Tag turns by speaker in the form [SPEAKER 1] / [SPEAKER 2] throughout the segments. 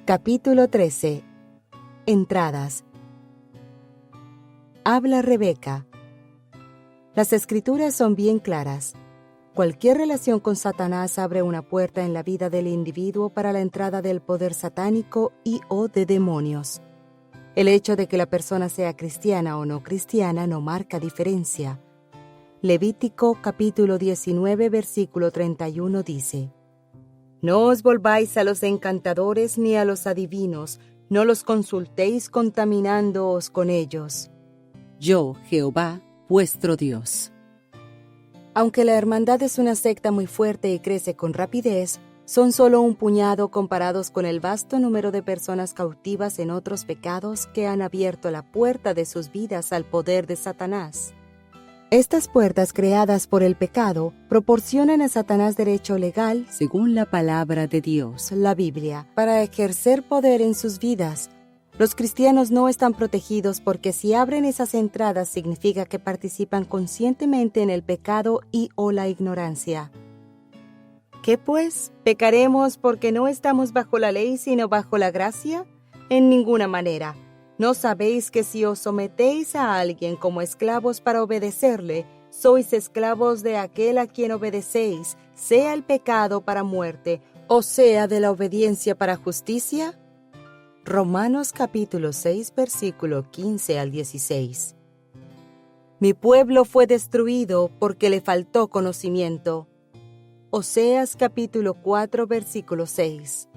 [SPEAKER 1] Capítulo 13. Entradas. Habla Rebeca. Las escrituras son bien claras. Cualquier relación con Satanás abre una puerta en la vida del individuo para la entrada del poder satánico y o de demonios. El hecho de que la persona sea cristiana o no cristiana no marca diferencia. Levítico capítulo 19 versículo 31 dice: No os volváis a los encantadores ni a los adivinos, no los consultéis contaminándoos con ellos.
[SPEAKER 2] Yo, Jehová, vuestro Dios.
[SPEAKER 1] Aunque la hermandad es una secta muy fuerte y crece con rapidez, son solo un puñado comparados con el vasto número de personas cautivas en otros pecados que han abierto la puerta de sus vidas al poder de Satanás. Estas puertas creadas por el pecado proporcionan a Satanás derecho legal,
[SPEAKER 2] Según la palabra de Dios,
[SPEAKER 1] la Biblia, para ejercer poder en sus vidas. Los cristianos no están protegidos porque si abren esas entradas significa que participan conscientemente en el pecado y o la ignorancia. ¿Qué pues? ¿Pecaremos porque no estamos bajo la ley sino bajo la gracia? En ninguna manera. ¿No sabéis que si os sometéis a alguien como esclavos para obedecerle, sois esclavos de aquel a quien obedecéis, sea el pecado para muerte, o sea de la obediencia para justicia? Romanos capítulo 6, versículo 15 al 16. Mi pueblo fue destruido porque le faltó conocimiento. Oseas capítulo 4, versículo 6.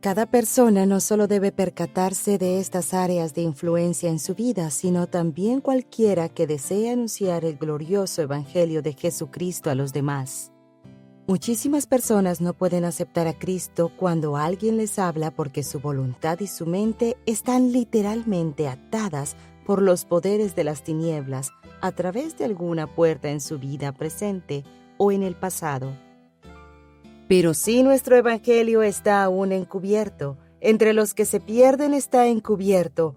[SPEAKER 1] Cada persona no solo debe percatarse de estas áreas de influencia en su vida, sino también cualquiera que desee anunciar el glorioso evangelio de Jesucristo a los demás. Muchísimas personas no pueden aceptar a Cristo cuando alguien les habla porque su voluntad y su mente están literalmente atadas por los poderes de las tinieblas a través de alguna puerta en su vida presente o en el pasado. Pero si nuestro evangelio está aún encubierto, entre los que se pierden está encubierto,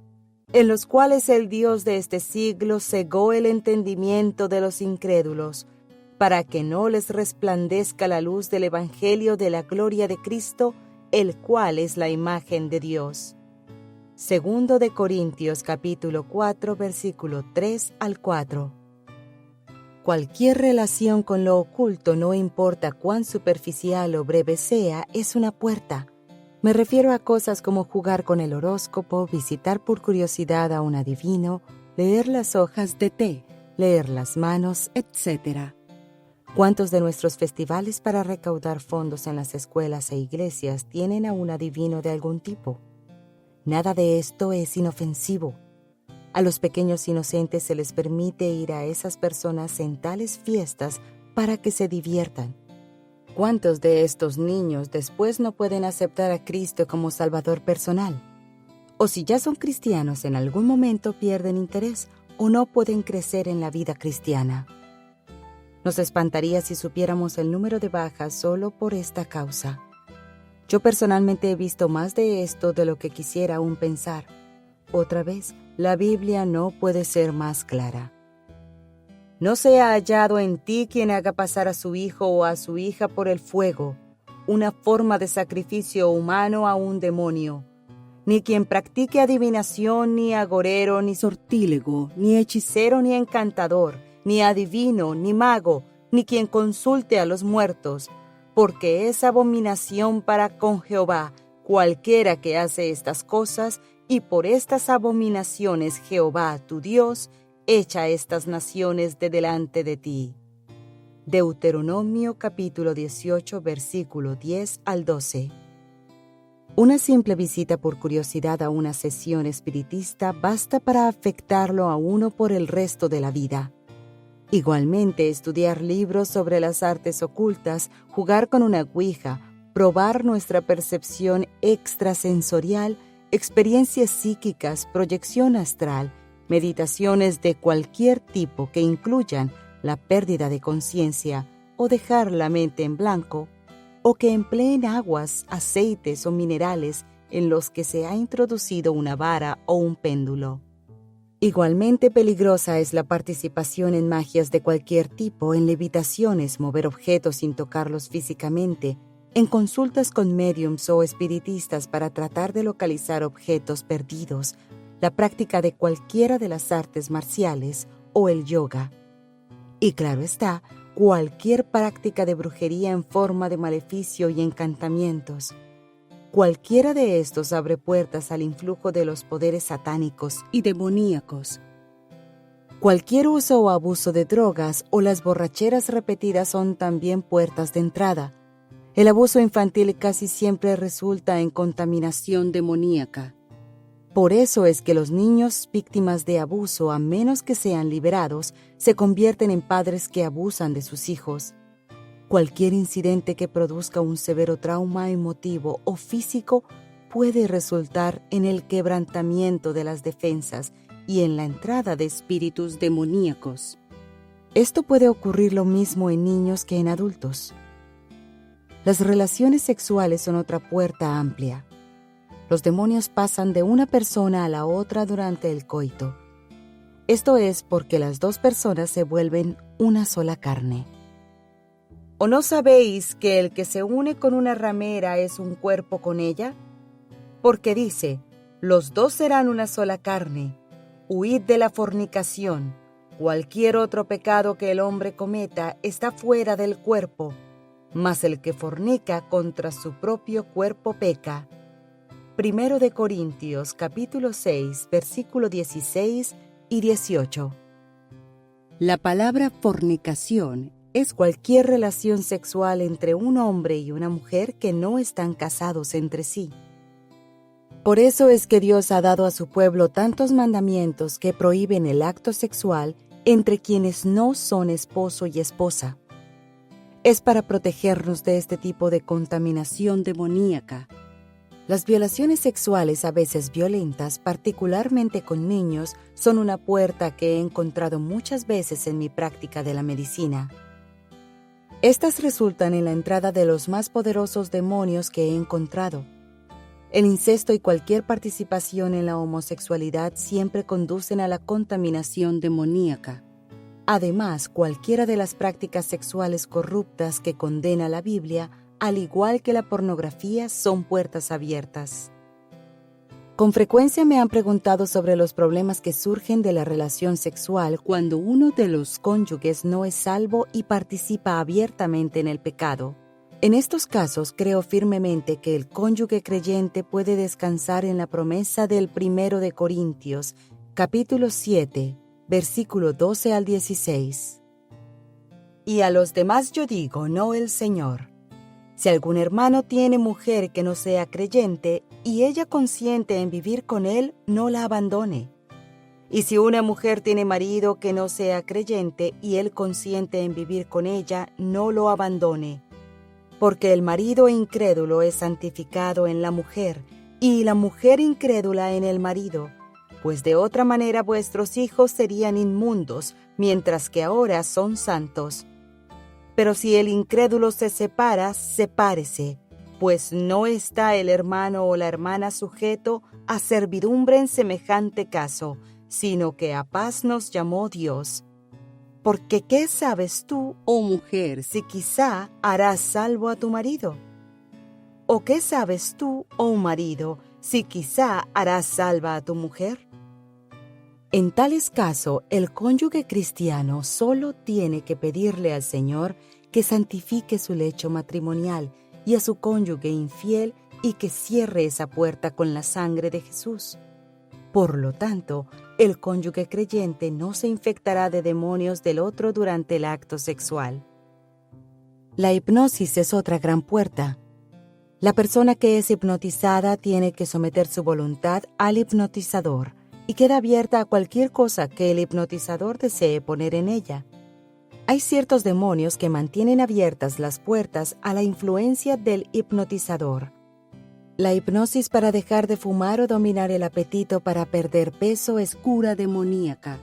[SPEAKER 1] en los cuales el Dios de este siglo cegó el entendimiento de los incrédulos, para que no les resplandezca la luz del evangelio de la gloria de Cristo, el cual es la imagen de Dios. Segundo de Corintios capítulo 4, versículo 3 al 4. Cualquier relación con lo oculto, no importa cuán superficial o breve sea, es una puerta. Me refiero a cosas como jugar con el horóscopo, visitar por curiosidad a un adivino, leer las hojas de té, leer las manos, etc. ¿Cuántos de nuestros festivales para recaudar fondos en las escuelas e iglesias tienen a un adivino de algún tipo? Nada de esto es inofensivo. A los pequeños inocentes se les permite ir a esas personas en tales fiestas para que se diviertan. ¿Cuántos de estos niños después no pueden aceptar a Cristo como Salvador personal? O si ya son cristianos, en algún momento pierden interés o no pueden crecer en la vida cristiana. Nos espantaría si supiéramos el número de bajas solo por esta causa. Yo personalmente he visto más de esto de lo que quisiera aún pensar. Otra vez, la Biblia no puede ser más clara. No sea hallado en ti quien haga pasar a su hijo o a su hija por el fuego, una forma de sacrificio humano a un demonio, ni quien practique adivinación, ni agorero, ni sortílego, ni hechicero, ni encantador, ni adivino, ni mago, ni quien consulte a los muertos, porque es abominación para con Jehová cualquiera que hace estas cosas, y por estas abominaciones Jehová, tu Dios, echa estas naciones de delante de ti. Deuteronomio capítulo 18, versículo 10 al 12. Una simple visita por curiosidad a una sesión espiritista basta para afectarlo a uno por el resto de la vida. Igualmente, estudiar libros sobre las artes ocultas, jugar con una ouija, probar nuestra percepción extrasensorial, experiencias psíquicas, proyección astral, meditaciones de cualquier tipo que incluyan la pérdida de conciencia o dejar la mente en blanco, o que empleen aguas, aceites o minerales en los que se ha introducido una vara o un péndulo. Igualmente peligrosa es la participación en magias de cualquier tipo, en levitaciones, mover objetos sin tocarlos físicamente, en consultas con médiums o espiritistas para tratar de localizar objetos perdidos, la práctica de cualquiera de las artes marciales o el yoga. Y claro está, cualquier práctica de brujería en forma de maleficio y encantamientos. Cualquiera de estos abre puertas al influjo de los poderes satánicos
[SPEAKER 2] y demoníacos.
[SPEAKER 1] Cualquier uso o abuso de drogas o las borracheras repetidas son también puertas de entrada. El abuso infantil casi siempre resulta en contaminación demoníaca. Por eso es que los niños víctimas de abuso, a menos que sean liberados, se convierten en padres que abusan de sus hijos. Cualquier incidente que produzca un severo trauma emotivo o físico puede resultar en el quebrantamiento de las defensas y en la entrada de espíritus demoníacos. Esto puede ocurrir lo mismo en niños que en adultos. Las relaciones sexuales son otra puerta amplia. Los demonios pasan de una persona a la otra durante el coito. Esto es porque las dos personas se vuelven una sola carne. ¿O no sabéis que el que se une con una ramera es un cuerpo con ella? Porque dice, los dos serán una sola carne. Huid de la fornicación. Cualquier otro pecado que el hombre cometa está fuera del cuerpo, mas el que fornica contra su propio cuerpo peca. 1 de Corintios, capítulo 6, versículo 16 y 18.
[SPEAKER 2] La palabra fornicación
[SPEAKER 1] Es cualquier relación sexual entre un hombre y una mujer que no están casados entre sí. Por eso es que Dios ha dado a su pueblo tantos mandamientos que prohíben el acto sexual entre quienes no son esposo y esposa. Es para protegernos de este tipo de contaminación demoníaca. Las violaciones sexuales, a veces violentas, particularmente con niños, son una puerta que he encontrado muchas veces en mi práctica de la medicina. Estas resultan en la entrada de los más poderosos demonios que he encontrado. El incesto y cualquier participación en la homosexualidad siempre conducen a la contaminación demoníaca. Además, cualquiera de las prácticas sexuales corruptas que condena la Biblia, al igual que la pornografía, son puertas abiertas. Con frecuencia me han preguntado sobre los problemas que surgen de la relación sexual cuando uno de los cónyuges no es salvo y participa abiertamente en el pecado. En estos casos creo firmemente que el cónyuge creyente puede descansar en la promesa del 1 de Corintios, capítulo 7, versículo 12 al 16. Y a los demás yo digo, no el Señor. Si algún hermano tiene mujer que no sea creyente y ella consiente en vivir con él, no la abandone. Y si una mujer tiene marido que no sea creyente y él consiente en vivir con ella, no lo abandone. Porque el marido incrédulo es santificado en la mujer y la mujer incrédula en el marido, pues de otra manera vuestros hijos serían inmundos, mientras que ahora son santos. Pero si el incrédulo se separa, sepárese, pues no está el hermano o la hermana sujeto a servidumbre en semejante caso, sino que a paz nos llamó Dios. Porque ¿qué sabes tú,
[SPEAKER 2] oh mujer,
[SPEAKER 1] si quizá harás salvo a tu marido? ¿O qué sabes tú, oh marido, si quizá harás salva a tu mujer? En tales casos, el cónyuge cristiano solo tiene que pedirle al Señor que santifique su lecho matrimonial y a su cónyuge infiel y que cierre esa puerta con la sangre de Jesús. Por lo tanto, el cónyuge creyente no se infectará de demonios del otro durante el acto sexual. La hipnosis es otra gran puerta. La persona que es hipnotizada tiene que someter su voluntad al hipnotizador y queda abierta a cualquier cosa que el hipnotizador desee poner en ella. Hay ciertos demonios que mantienen abiertas las puertas a la influencia del hipnotizador. La hipnosis para dejar de fumar o dominar el apetito para perder peso es cura demoníaca.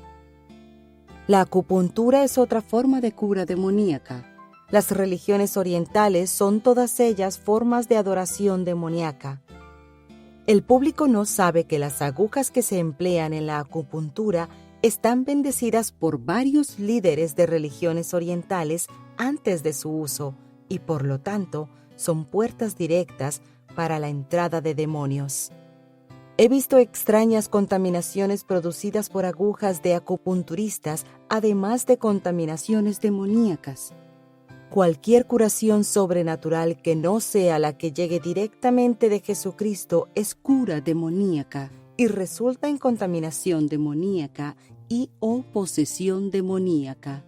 [SPEAKER 1] La acupuntura es otra forma de cura demoníaca. Las religiones orientales son todas ellas formas de adoración demoníaca. El público no sabe que las agujas que se emplean en la acupuntura están bendecidas por varios líderes de religiones orientales antes de su uso y por lo tanto son puertas directas para la entrada de demonios. He visto extrañas contaminaciones producidas por agujas de acupunturistas, además de contaminaciones demoníacas. Cualquier curación sobrenatural que no sea la que llegue directamente de Jesucristo es cura demoníaca y resulta en contaminación demoníaca y o posesión demoníaca.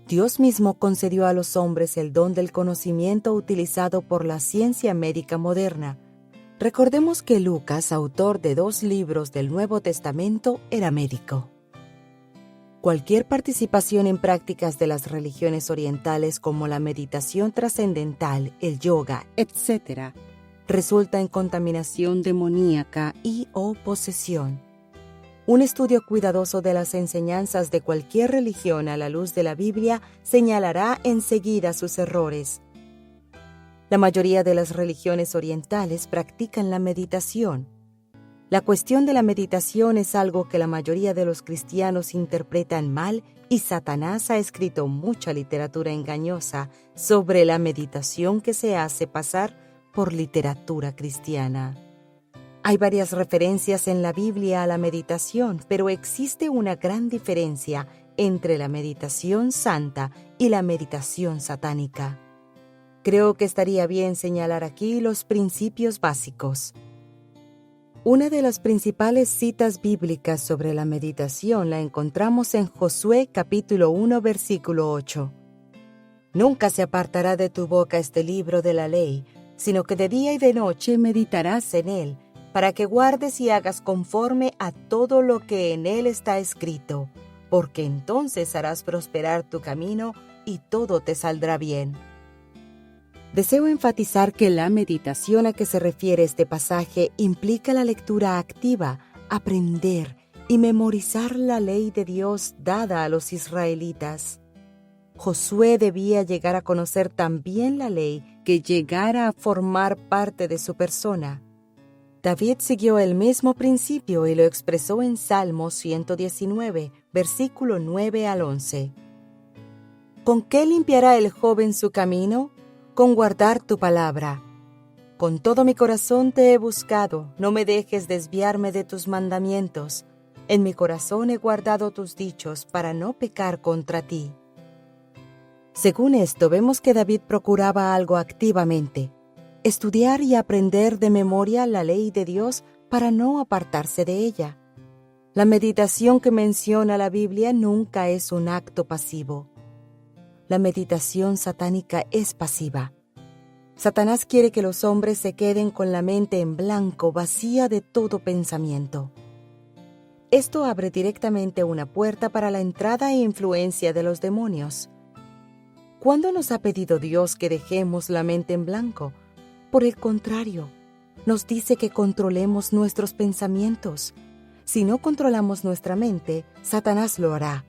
[SPEAKER 1] Dios mismo concedió a los hombres el don del conocimiento utilizado por la ciencia médica moderna. Recordemos que Lucas, autor de 2 libros del Nuevo Testamento, era médico. Cualquier participación en prácticas de las religiones orientales como la meditación trascendental, el yoga, etc., resulta en contaminación demoníaca y o posesión. Un estudio cuidadoso de las enseñanzas de cualquier religión a la luz de la Biblia señalará enseguida sus errores. La mayoría de las religiones orientales practican la meditación. La cuestión de la meditación es algo que la mayoría de los cristianos interpretan mal y Satanás ha escrito mucha literatura engañosa sobre la meditación que se hace pasar por literatura cristiana. Hay varias referencias en la Biblia a la meditación, pero existe una gran diferencia entre la meditación santa y la meditación satánica. Creo que estaría bien señalar aquí los principios básicos. Una de las principales citas bíblicas sobre la meditación la encontramos en Josué capítulo 1 versículo 8. Nunca se apartará de tu boca este libro de la ley, sino que de día y de noche meditarás en él, para que guardes y hagas conforme a todo lo que en él está escrito, porque entonces harás prosperar tu camino y todo te saldrá bien. Deseo enfatizar que la meditación a que se refiere este pasaje implica la lectura activa, aprender y memorizar la ley de Dios dada a los israelitas. Josué debía llegar a conocer tan bien la ley que llegara a formar parte de su persona. David siguió el mismo principio y lo expresó en Salmo 119, versículo 9 al 11. ¿Con qué limpiará el joven su camino? Con guardar tu palabra. Con todo mi corazón te he buscado, no me dejes desviarme de tus mandamientos. En mi corazón he guardado tus dichos para no pecar contra ti. Según esto, vemos que David procuraba algo activamente: estudiar y aprender de memoria la ley de Dios para no apartarse de ella. La meditación que menciona la Biblia nunca es un acto pasivo. La meditación satánica es pasiva. Satanás quiere que los hombres se queden con la mente en blanco, vacía de todo pensamiento. Esto abre directamente una puerta para la entrada e influencia de los demonios. ¿Cuándo nos ha pedido Dios que dejemos la mente en blanco? Por el contrario, nos dice que controlemos nuestros pensamientos. Si no controlamos nuestra mente, Satanás lo hará.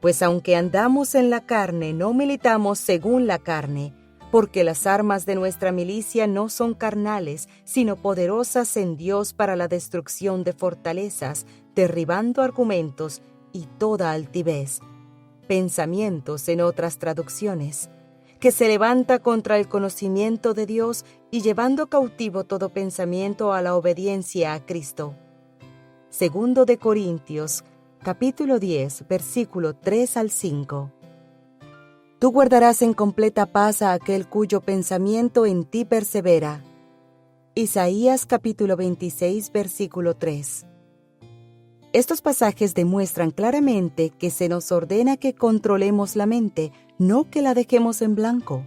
[SPEAKER 1] Pues aunque andamos en la carne, no militamos según la carne, porque las armas de nuestra milicia no son carnales, sino poderosas en Dios para la destrucción de fortalezas, derribando argumentos y toda altivez, pensamientos en otras traducciones, que se levanta contra el conocimiento de Dios y llevando cautivo todo pensamiento a la obediencia a Cristo. Segundo de Corintios, capítulo 10, versículo 3 al 5. Tú guardarás en completa paz a aquel cuyo pensamiento en ti persevera. Isaías capítulo 26, versículo 3. Estos pasajes demuestran claramente que se nos ordena que controlemos la mente, no que la dejemos en blanco.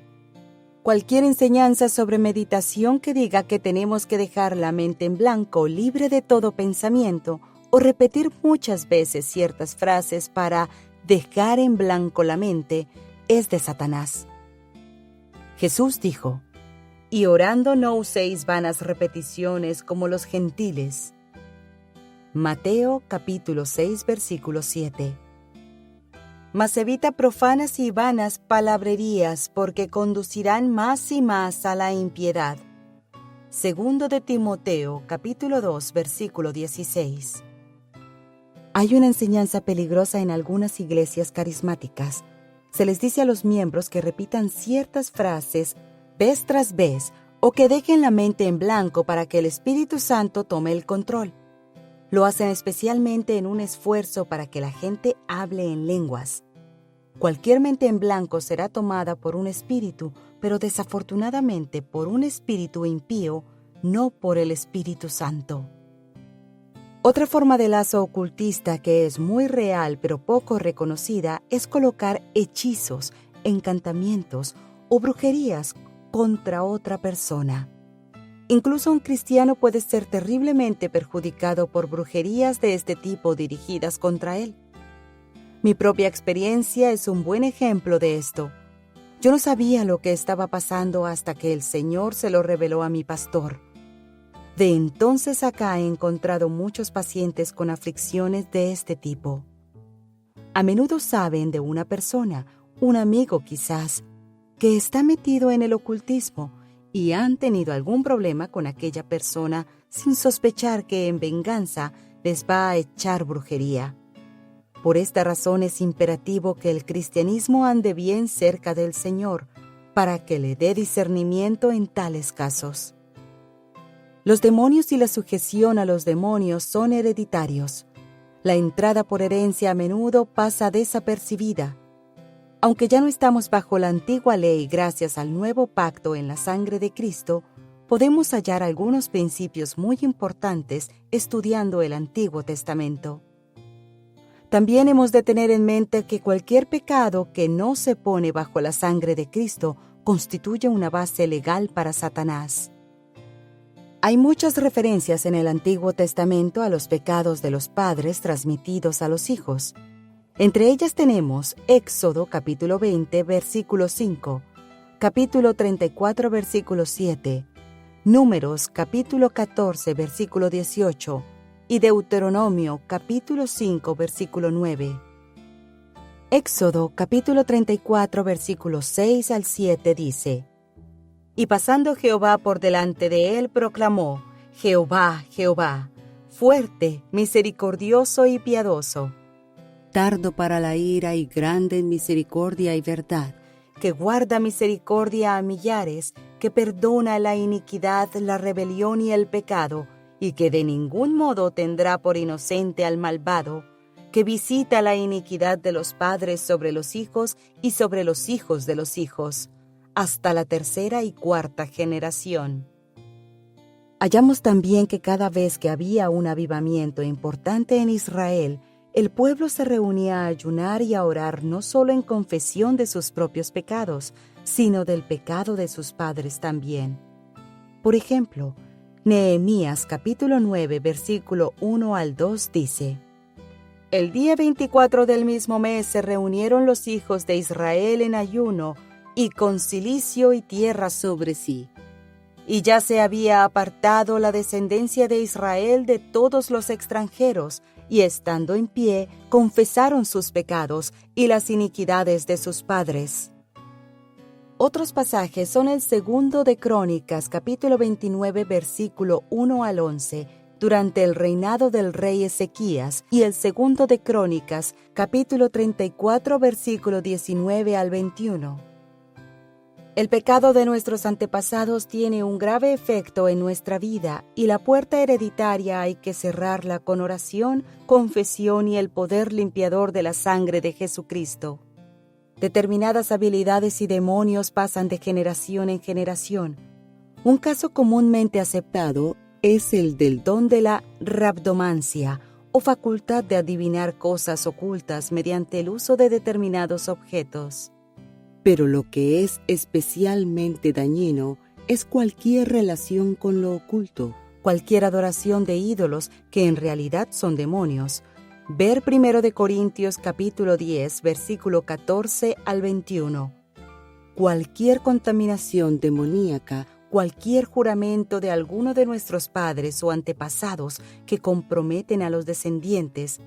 [SPEAKER 1] Cualquier enseñanza sobre meditación que diga que tenemos que dejar la mente en blanco, libre de todo pensamiento, o repetir muchas veces ciertas frases para dejar en blanco la mente, es de Satanás. Jesús dijo: «Y orando no uséis vanas repeticiones como los gentiles». Mateo capítulo 6, versículo 7. Mas evita profanas y vanas palabrerías, porque conducirán más y más a la impiedad. Segundo de Timoteo capítulo 2, versículo 16. Hay una enseñanza peligrosa en algunas iglesias carismáticas. Se les dice a los miembros que repitan ciertas frases vez tras vez, o que dejen la mente en blanco para que el Espíritu Santo tome el control. Lo hacen especialmente en un esfuerzo para que la gente hable en lenguas. Cualquier mente en blanco será tomada por un espíritu, pero desafortunadamente por un espíritu impío, no por el Espíritu Santo. Otra forma de lazo ocultista que es muy real pero poco reconocida es colocar hechizos, encantamientos o brujerías contra otra persona. Incluso un cristiano puede ser terriblemente perjudicado por brujerías de este tipo dirigidas contra él. Mi propia experiencia es un buen ejemplo de esto. Yo no sabía lo que estaba pasando hasta que el Señor se lo reveló a mi pastor. De entonces acá he encontrado muchos pacientes con aflicciones de este tipo. A menudo saben de una persona, un amigo quizás, que está metido en el ocultismo y han tenido algún problema con aquella persona sin sospechar que en venganza les va a echar brujería. Por esta razón es imperativo que el cristianismo ande bien cerca del Señor para que le dé discernimiento en tales casos. Los demonios y la sujeción a los demonios son hereditarios. La entrada por herencia a menudo pasa desapercibida. Aunque ya no estamos bajo la antigua ley gracias al nuevo pacto en la sangre de Cristo, podemos hallar algunos principios muy importantes estudiando el Antiguo Testamento. También hemos de tener en mente que cualquier pecado que no se pone bajo la sangre de Cristo constituye una base legal para Satanás. Hay muchas referencias en el Antiguo Testamento a los pecados de los padres transmitidos a los hijos. Entre ellas tenemos Éxodo capítulo 20, versículo 5, capítulo 34, versículo 7, Números capítulo 14, versículo 18 y Deuteronomio capítulo 5, versículo 9. Éxodo capítulo 34, versículos 6 al 7 dice: Y pasando Jehová por delante de él, proclamó: Jehová, Jehová, fuerte, misericordioso y piadoso,
[SPEAKER 2] tardo para la ira y grande en misericordia y verdad,
[SPEAKER 1] que guarda misericordia a millares, que perdona la iniquidad, la rebelión y el pecado, y que de ningún modo tendrá por inocente al malvado, que visita la iniquidad de los padres sobre los hijos y sobre los hijos de los hijos, hasta la tercera y cuarta generación. Hallamos también que cada vez que había un avivamiento importante en Israel, el pueblo se reunía a ayunar y a orar no solo en confesión de sus propios pecados, sino del pecado de sus padres también. Por ejemplo, Nehemías capítulo 9, versículo 1 al 2 dice: El día 24 del mismo mes se reunieron los hijos de Israel en ayuno y con cilicio y tierra sobre sí. Y ya se había apartado la descendencia de Israel de todos los extranjeros, y estando en pie, confesaron sus pecados y las iniquidades de sus padres. Otros pasajes son el segundo de Crónicas, capítulo 29, versículo 1 al 11, durante el reinado del rey Ezequías, y el segundo de Crónicas, capítulo 34, versículo 19 al 21. El pecado de nuestros antepasados tiene un grave efecto en nuestra vida y la puerta hereditaria hay que cerrarla con oración, confesión y el poder limpiador de la sangre de Jesucristo. Determinadas habilidades y demonios pasan de generación en generación. Un caso comúnmente aceptado es el del don de la rabdomancia o facultad de adivinar cosas ocultas mediante el uso de determinados objetos.
[SPEAKER 2] pero lo que es especialmente dañino es cualquier relación con lo oculto,
[SPEAKER 1] cualquier adoración de ídolos que en realidad son demonios. Ver 1 de Corintios capítulo 10, versículo 14 al 21.
[SPEAKER 2] cualquier contaminación demoníaca,
[SPEAKER 1] Cualquier juramento de alguno de nuestros padres o antepasados que comprometen a los descendientes,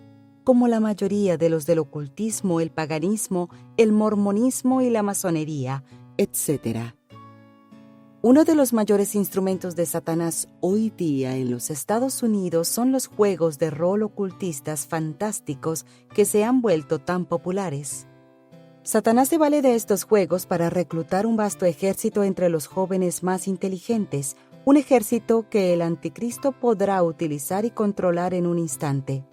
[SPEAKER 1] como la mayoría de los del ocultismo, el paganismo, el mormonismo y la masonería,
[SPEAKER 2] etc.
[SPEAKER 1] Uno de los mayores instrumentos de Satanás hoy día en los Estados Unidos son los juegos de rol ocultistas fantásticos que se han vuelto tan populares. Satanás se vale de estos juegos para reclutar un vasto ejército entre los jóvenes más inteligentes, un ejército que el anticristo podrá utilizar y controlar en un instante.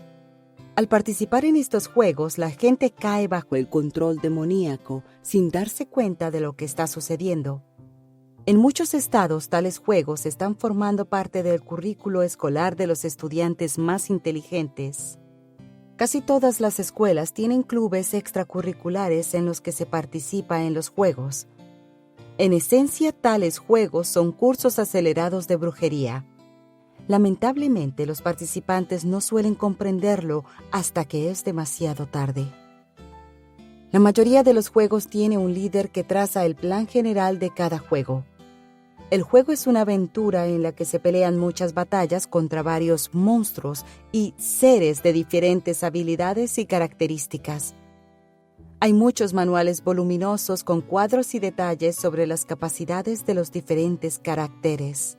[SPEAKER 1] Al participar en estos juegos, la gente cae bajo el control demoníaco sin darse cuenta de lo que está sucediendo. En muchos estados, tales juegos están formando parte del currículo escolar de los estudiantes más inteligentes. Casi todas las escuelas tienen clubes extracurriculares en los que se participa en los juegos. En esencia, tales juegos son cursos acelerados de brujería. Lamentablemente, los participantes no suelen comprenderlo hasta que es demasiado tarde. La mayoría de los juegos tiene un líder que traza el plan general de cada juego. El juego es una aventura en la que se pelean muchas batallas contra varios monstruos y seres de diferentes habilidades y características. Hay muchos manuales voluminosos con cuadros y detalles sobre las capacidades de los diferentes caracteres.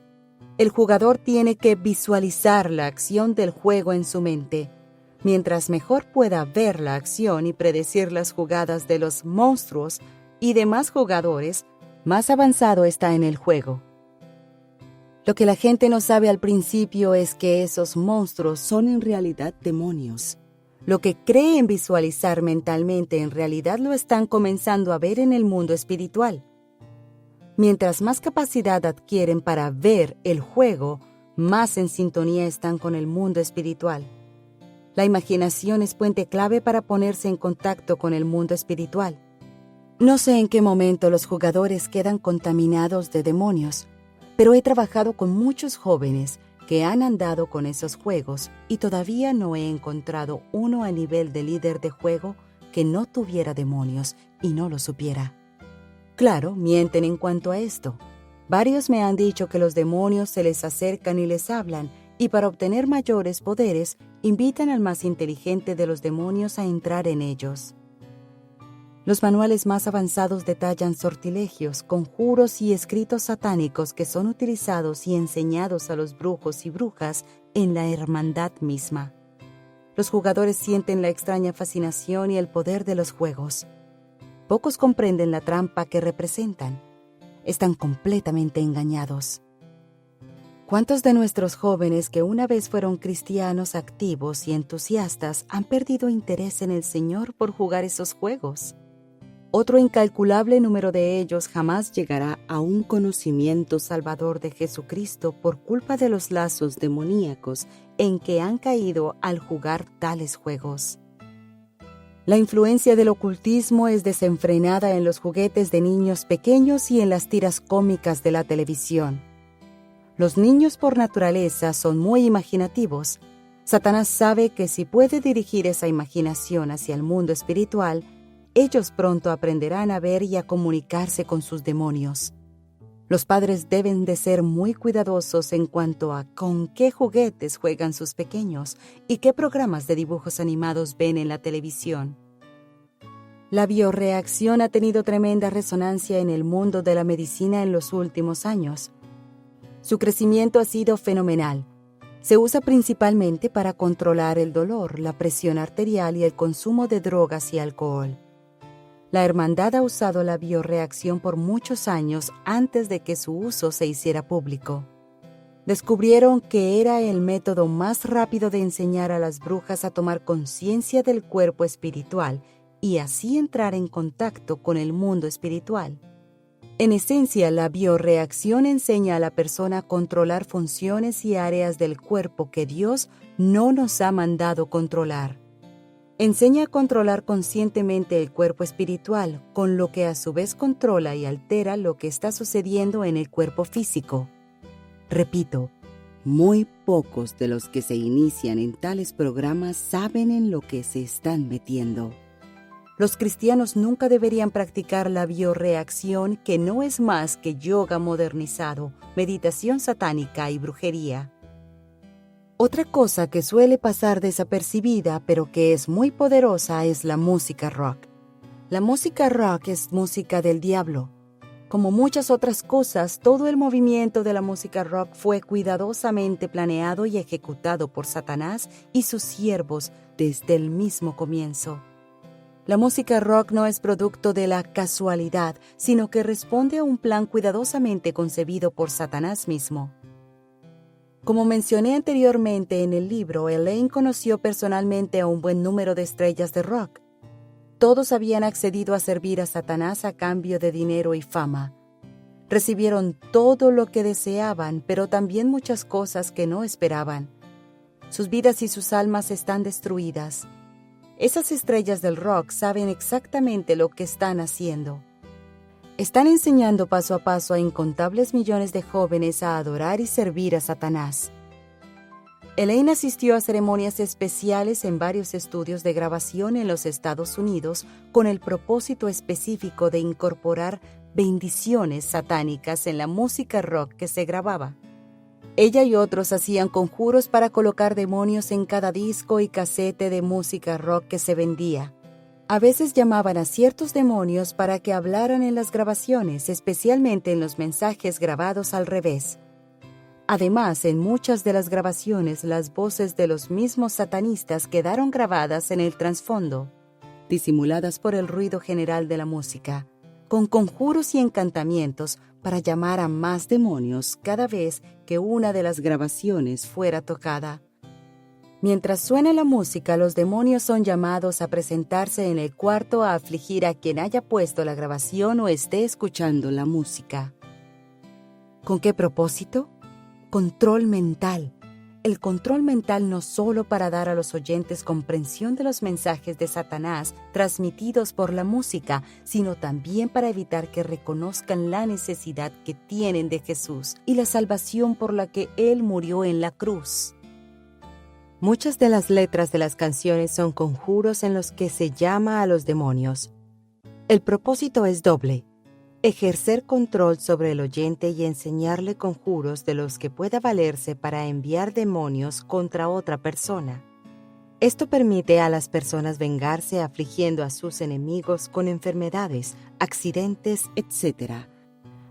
[SPEAKER 1] El jugador tiene que visualizar la acción del juego en su mente. Mientras mejor pueda ver la acción y predecir las jugadas de los monstruos y demás jugadores, más avanzado está en el juego. Lo que la gente no sabe al principio es que esos monstruos son en realidad demonios. Lo que creen visualizar mentalmente en realidad lo están comenzando a ver en el mundo espiritual. Mientras más capacidad adquieren para ver el juego, más en sintonía están con el mundo espiritual. La imaginación es puente clave para ponerse en contacto con el mundo espiritual. No sé en qué momento los jugadores quedan contaminados de demonios, pero he trabajado con muchos jóvenes que han andado con esos juegos y todavía no he encontrado uno a nivel de líder de juego que no tuviera demonios y no lo supiera. Claro, mienten en cuanto a esto. Varios me han dicho que los demonios se les acercan y les hablan, y para obtener mayores poderes, invitan al más inteligente de los demonios a entrar en ellos. Los manuales más avanzados detallan sortilegios, conjuros y escritos satánicos que son utilizados y enseñados a los brujos y brujas en la hermandad misma. Los jugadores sienten la extraña fascinación y el poder de los juegos. Pocos comprenden la trampa que representan. Están completamente engañados. ¿Cuántos de nuestros jóvenes que una vez fueron cristianos activos y entusiastas han perdido interés en el Señor por jugar esos juegos? Otro incalculable número de ellos jamás llegará a un conocimiento salvador de Jesucristo por culpa de los lazos demoníacos en que han caído al jugar tales juegos. La influencia del ocultismo es desenfrenada en los juguetes de niños pequeños y en las tiras cómicas de la televisión. Los niños por naturaleza son muy imaginativos. Satanás sabe que si puede dirigir esa imaginación hacia el mundo espiritual, ellos pronto aprenderán a ver y a comunicarse con sus demonios. Los padres deben de ser muy cuidadosos en cuanto a con qué juguetes juegan sus pequeños y qué programas de dibujos animados ven en la televisión. La bioreacción ha tenido tremenda resonancia en el mundo de la medicina en los últimos años. Su crecimiento ha sido fenomenal. Se usa principalmente para controlar el dolor, la presión arterial y el consumo de drogas y alcohol. La hermandad ha usado la bioreacción por muchos años antes de que su uso se hiciera público. Descubrieron que era el método más rápido de enseñar a las brujas a tomar conciencia del cuerpo espiritual y así entrar en contacto con el mundo espiritual. En esencia, la bioreacción enseña a la persona a controlar funciones y áreas del cuerpo que Dios no nos ha mandado controlar. Enseña a controlar conscientemente el cuerpo espiritual, con lo que a su vez controla y altera lo que está sucediendo en el cuerpo físico. Repito, muy pocos de los que se inician en tales programas saben en lo que se están metiendo. Los cristianos nunca deberían practicar la bioreacción, que no es más que yoga modernizado, meditación satánica y brujería. Otra cosa que suele pasar desapercibida, pero que es muy poderosa, es la música rock. La música rock es música del diablo. Como muchas otras cosas, todo el movimiento de la música rock fue cuidadosamente planeado y ejecutado por Satanás y sus siervos desde el mismo comienzo. La música rock no es producto de la casualidad, sino que responde a un plan cuidadosamente concebido por Satanás mismo. Como mencioné anteriormente en el libro, Elaine conoció personalmente a un buen número de estrellas de rock. Todos habían accedido a servir a Satanás a cambio de dinero y fama. Recibieron todo lo que deseaban, pero también muchas cosas que no esperaban. Sus vidas y sus almas están destruidas. Esas estrellas del rock saben exactamente lo que están haciendo. Están enseñando paso a paso a incontables millones de jóvenes a adorar y servir a Satanás. Elaine asistió a ceremonias especiales en varios estudios de grabación en los Estados Unidos con el propósito específico de incorporar bendiciones satánicas en la música rock que se grababa. Ella y otros hacían conjuros para colocar demonios en cada disco y casete de música rock que se vendía. A veces llamaban a ciertos demonios para que hablaran en las grabaciones, especialmente en los mensajes grabados al revés. Además, en muchas de las grabaciones, las voces de los mismos satanistas quedaron grabadas en el trasfondo, disimuladas por el ruido general de la música, con conjuros y encantamientos para llamar a más demonios cada vez que una de las grabaciones fuera tocada. Mientras suena la música, los demonios son llamados a presentarse en el cuarto a afligir a quien haya puesto la grabación o esté escuchando la música. ¿Con qué propósito? Control mental. El control mental no solo para dar a los oyentes comprensión de los mensajes de Satanás transmitidos por la música, sino también para evitar que reconozcan la necesidad que tienen de Jesús y la salvación por la que Él murió en la cruz. Muchas de las letras de las canciones son conjuros en los que se llama a los demonios. El propósito es doble: ejercer control sobre el oyente y enseñarle conjuros de los que pueda valerse para enviar demonios contra otra persona. Esto permite a las personas vengarse afligiendo a sus enemigos con enfermedades, accidentes, etc.,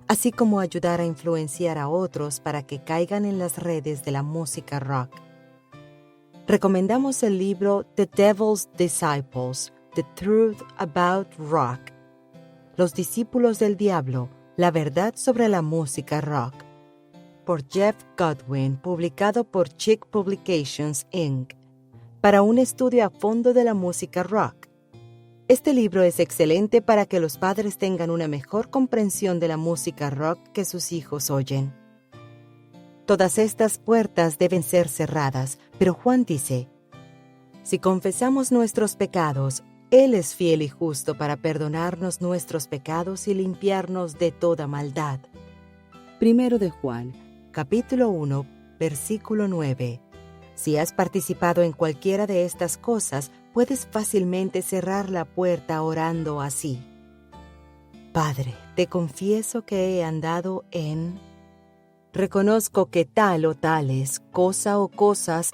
[SPEAKER 1] así como ayudar a influenciar a otros para que caigan en las redes de la música rock. Recomendamos el libro The Devil's Disciples, The Truth About Rock. Los discípulos del diablo, la verdad sobre la música rock, por Jeff Godwin, publicado por Chick Publications, Inc., para un estudio a fondo de la música rock. Este libro es excelente para que los padres tengan una mejor comprensión de la música rock que sus hijos oyen. Todas estas puertas deben ser cerradas, pero Juan dice: si confesamos nuestros pecados, Él es fiel y justo para perdonarnos nuestros pecados y limpiarnos de toda maldad. Primero de Juan, capítulo 1, versículo 9. Si has participado en cualquiera de estas cosas, puedes fácilmente cerrar la puerta orando así: Padre, te confieso que he andado en... Reconozco que tal o tales, cosa o cosas,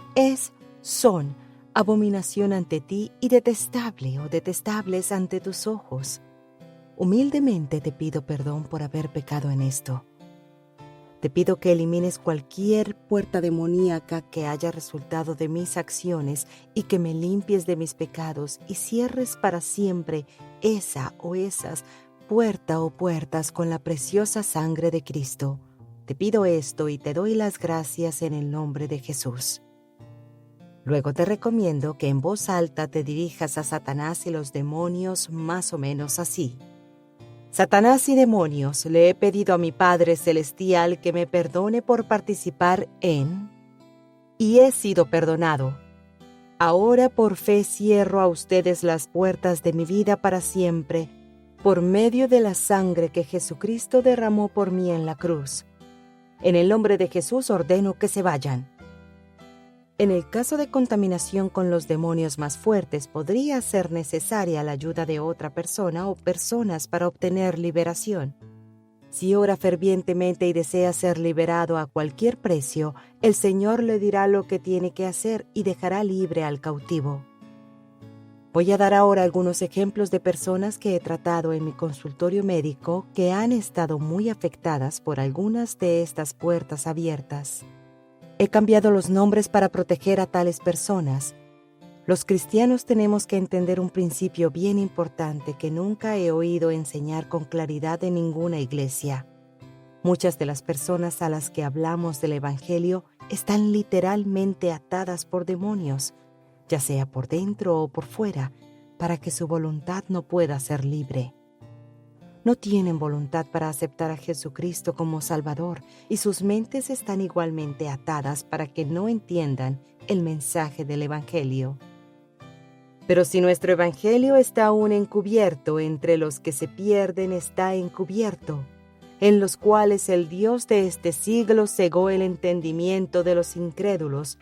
[SPEAKER 1] son abominación ante ti y detestable o detestables ante tus ojos. Humildemente te pido perdón por haber pecado en esto. Te pido que elimines cualquier puerta demoníaca que haya resultado de mis acciones y que me limpies de mis pecados y cierres para siempre esa o esas puerta o puertas con la preciosa sangre de Cristo. Te pido esto y te doy las gracias en el nombre de Jesús. Luego te recomiendo que en voz alta te dirijas a Satanás y los demonios más o menos así: Satanás y demonios, le he pedido a mi Padre Celestial que me perdone por participar en... y he sido perdonado. Ahora por fe cierro a ustedes las puertas de mi vida para siempre, por medio de la sangre que Jesucristo derramó por mí en la cruz. En el nombre de Jesús ordeno que se vayan. En el caso de contaminación con los demonios más fuertes, podría ser necesaria la ayuda de otra persona o personas para obtener liberación. Si ora fervientemente y desea ser liberado a cualquier precio, el Señor le dirá lo que tiene que hacer y dejará libre al cautivo. Voy a dar ahora algunos ejemplos de personas que he tratado en mi consultorio médico que han estado muy afectadas por algunas de estas puertas abiertas. He cambiado los nombres para proteger a tales personas. Los cristianos tenemos que entender un principio bien importante que nunca he oído enseñar con claridad en ninguna iglesia. Muchas de las personas a las que hablamos del Evangelio están literalmente atadas por demonios, ya sea por dentro o por fuera, para que su voluntad no pueda ser libre. No tienen voluntad para aceptar a Jesucristo como Salvador y sus mentes están igualmente atadas para que no entiendan el mensaje del Evangelio. Pero si nuestro Evangelio está aún encubierto, entre los que se pierden está encubierto, en los cuales el Dios de este siglo cegó el entendimiento de los incrédulos,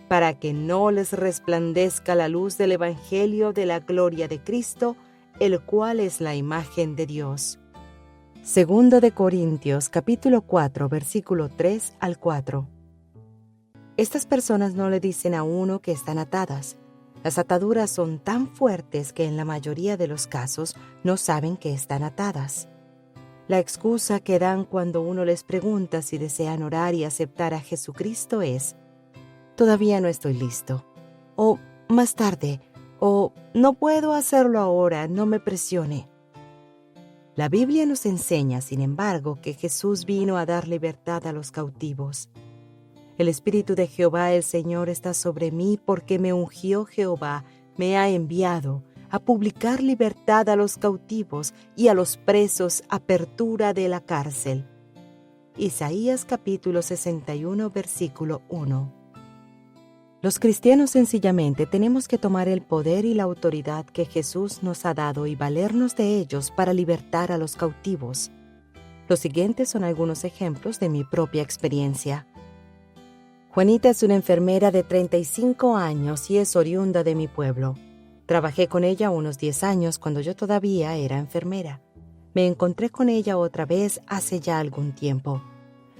[SPEAKER 1] para que no les resplandezca la luz del Evangelio de la gloria de Cristo, el cual es la imagen de Dios. Segundo de Corintios, capítulo 4, versículo 3 al 4. Estas personas no le dicen a uno que están atadas. Las ataduras son tan fuertes que en la mayoría de los casos no saben que están atadas. La excusa que dan cuando uno les pregunta si desean orar y aceptar a Jesucristo es: todavía no estoy listo, o más tarde, o no puedo hacerlo ahora, no me presione. La Biblia nos enseña, sin embargo, que Jesús vino a dar libertad a los cautivos. El Espíritu de Jehová el Señor está sobre mí porque me ungió Jehová, me ha enviado a publicar libertad a los cautivos y a los presos apertura de la cárcel. Isaías capítulo 61, versículo 1. Los cristianos sencillamente tenemos que tomar el poder y la autoridad que Jesús nos ha dado y valernos de ellos para libertar a los cautivos. Los siguientes son algunos ejemplos de mi propia experiencia. Juanita es una enfermera de 35 años y es oriunda de mi pueblo. Trabajé con ella unos 10 años cuando yo todavía era enfermera. Me encontré con ella otra vez hace ya algún tiempo.